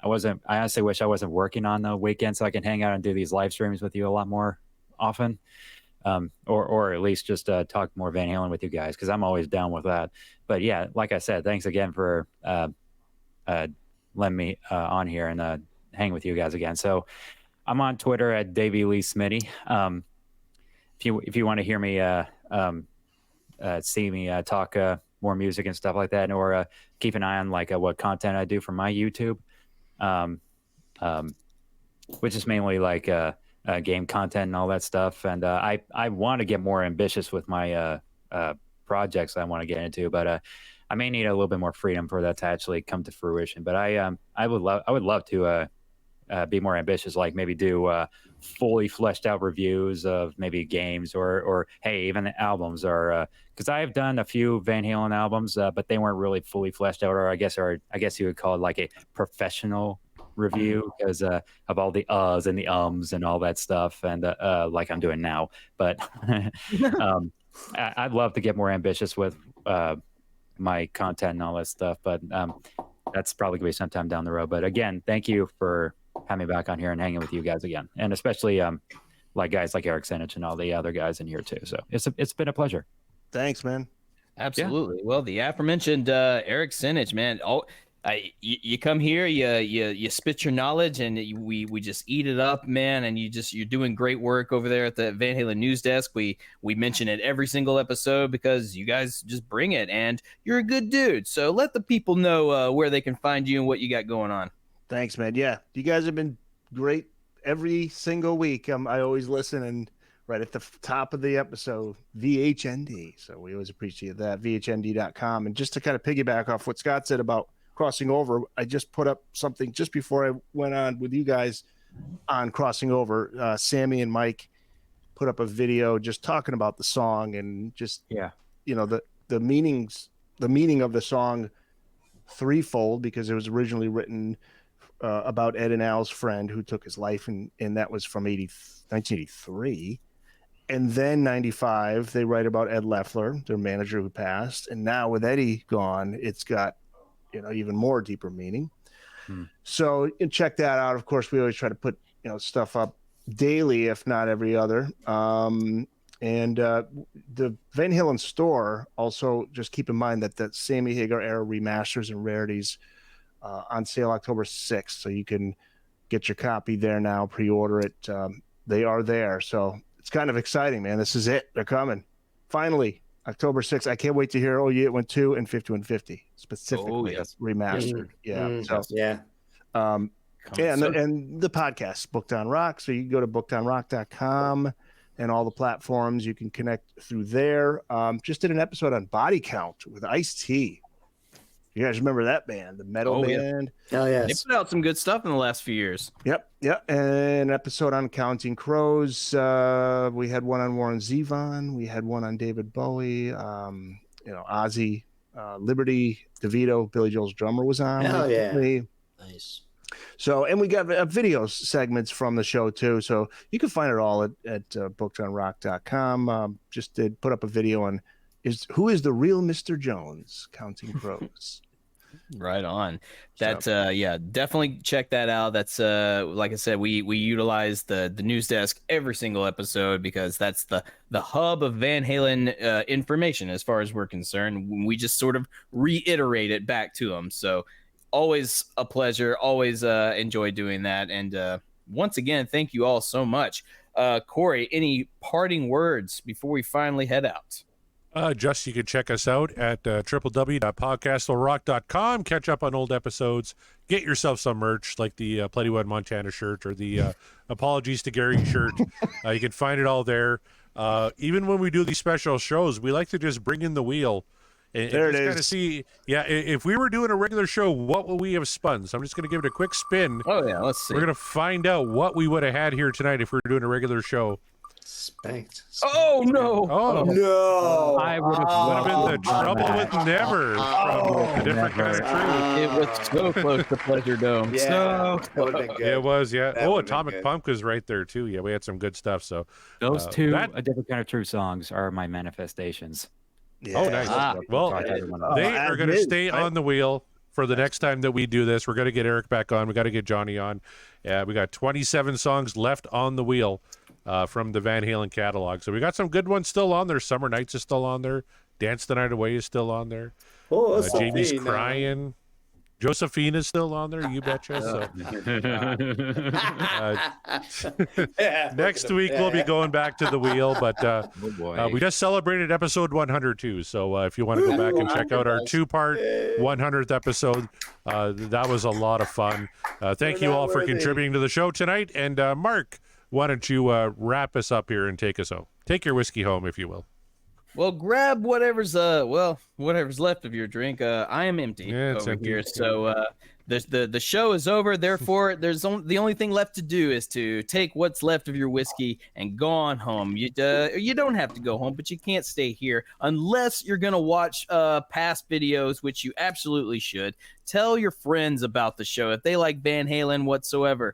honestly wish I wasn't working on the weekend so I can hang out and do these live streams with you a lot more often. Or at least just talk more Van Halen with you guys, because I'm always down with that. But yeah, like I said, thanks again for letting me on here and hang with you guys again. So I'm on Twitter at Davey Lee Smitty. If you want to hear me see me talk more music and stuff like that, or keep an eye on like what content I do for my YouTube, which is mainly like game content and all that stuff. And I want to get more ambitious with my projects I want to get into, but I may need a little bit more freedom for that to actually come to fruition. But I would love to be more ambitious, like maybe do fully fleshed out reviews of maybe games or hey, even albums, or because I have done a few Van Halen albums, but they weren't really fully fleshed out, or I guess you would call it like a professional review because of all the uhs and the ums and all that stuff, and like I'm doing now. But I'd love to get more ambitious with my content and all that stuff, but that's probably gonna be sometime down the road. But again, thank you for having me back on here and hanging with you guys again, and especially like guys like Eric Senich and all the other guys in here too. So it's been a pleasure. Thanks, man. Absolutely. Yeah. Well, the aforementioned Eric Senich, man. You come here, you spit your knowledge, and we just eat it up, man. And you're doing great work over there at the Van Halen News Desk. We mention it every single episode because you guys just bring it, and you're a good dude. So let the people know where they can find you and what you got going on. Thanks, man. Yeah, you guys have been great every single week. I always listen, and right at the top of the episode, VHND. So we always appreciate that, VHND.com. And just to kind of piggyback off what Scott said about Crossing Over, I just put up something just before I went on with you guys on Crossing Over. Sammy and Mike put up a video just talking about the song and just the meaning of the song threefold, because it was originally written about Ed and Al's friend who took his life, and that was from 1983. And then 95, they write about Ed Loeffler, their manager who passed. And now with Eddie gone, it's got even more deeper meaning. So check that out. Of course, we always try to put stuff up daily, if not every other. And the Van Halen store, also just keep in mind that the Sammy Hagar era remasters and rarities on sale October 6th. So you can get your copy there now, pre-order it. They are there. So it's kind of exciting, man. This is it. They're coming. Finally, October 6th. I can't wait to hear Oh Yeah It Went 2 and 5150 specifically remastered. And the podcast, Booked on Rock. So you can go to bookedonrock.com and all the platforms. You can connect through there. Just did an episode on Body Count with Ice-T. You guys remember that band, the metal band? Yeah. Oh, yes. They put out some good stuff in the last few years. Yep. And an episode on Counting Crows. We had one on Warren Zevon. We had one on David Bowie. Ozzy, Liberty, DeVito, Billy Joel's drummer was on. Oh, yeah. Nice. So, and we got video segments from the show too. So you can find it all at bookedonrock.com. Just did put up a video on who is the real Mr. Jones, Counting Crows. Right on. That definitely check that out. That's like I said, we utilize the news desk every single episode because that's the hub of Van Halen information as far as we're concerned. We just sort of reiterate it back to them. So always a pleasure. Always enjoy doing that. And once again, thank you all so much. Corey, any parting words before we finally head out? Just you can check us out at www.podcastwillrock.com. Catch up on old episodes. Get yourself some merch like the Plentywood Montana shirt or the Apologies to Gary shirt. You can find it all there. Even when we do these special shows, we like to just bring in the wheel and there just it kind of is. see. Yeah, if we were doing a regular show, what would we have spun? So I'm just going to give it a quick spin. Oh yeah, let's see. We're going to find out what we would have had here tonight if we were doing a regular show. Spanked. Oh no! Oh no! I would have been the trouble with never from a different kind of truth. It was so close to Pleasure Dome. Yeah, So that would've been good. It was, yeah. That Oh, would've been Atomic good. Punk was right there too. Yeah, we had some good stuff. So Those two that- A Different Kind of True songs are my manifestations. Oh, nice. Well, they are going to stay on the wheel for the next time that we do this. We're going to get Eric back on. We got to get Johnny on. We got 27 songs left on the wheel from the Van Halen catalog. So we got some good ones still on there. Summer Nights is still on there. Dance the Night Away is still on there. Oh, Jamie's Sophie, now. Crying. Josephine is still on there. You betcha. So, next week we'll be going back to the wheel, but we just celebrated episode 100 too. So if you want to go back and check out our 2-part 100th episode, that was a lot of fun. Thank you all for contributing to the show tonight. And Mark, why don't you wrap us up here and take us home? Take your whiskey home, if you will. Well, grab whatever's left of your drink. I am empty over empty. here, so the show is over. Therefore, the only thing left to do is to take what's left of your whiskey and go on home. You don't have to go home, but you can't stay here unless you're gonna watch past videos, which you absolutely should. Tell your friends about the show if they like Van Halen whatsoever.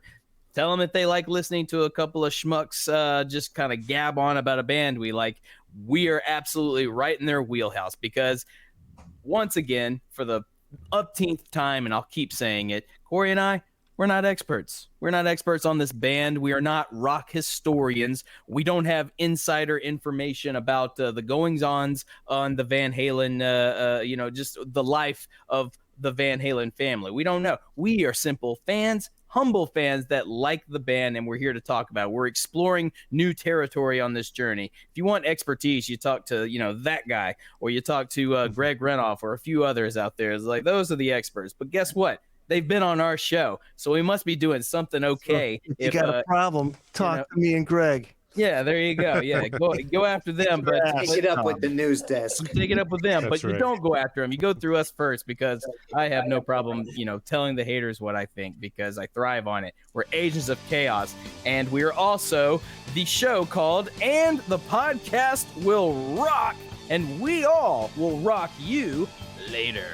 Tell them if they like listening to a couple of schmucks just kind of gab on about a band we like. We are absolutely right in their wheelhouse because, once again, for the upteenth time, and I'll keep saying it, Corey and I, we're not experts. We're not experts on this band. We are not rock historians. We don't have insider information about the goings-ons on the Van Halen, just the life of the Van Halen family. We don't know. We are simple fans, humble fans that like the band, and we're here to talk about it. We're exploring new territory on this journey. If you want expertise, you talk to that guy, or you talk to Greg Renoff or a few others out there. It's like those are the experts. But guess what? They've been on our show, so we must be doing something okay. So if you got a problem, talk to me and Greg. Yeah, there you go. Yeah, go after them, but Take it up with the news desk. Take it up with them, That's but you right. don't go after them. You go through us first because I have no problem, telling the haters what I think because I thrive on it. We're Agents of Chaos, and we are also the show called And the Podcast Will Rock, and we all will rock you later.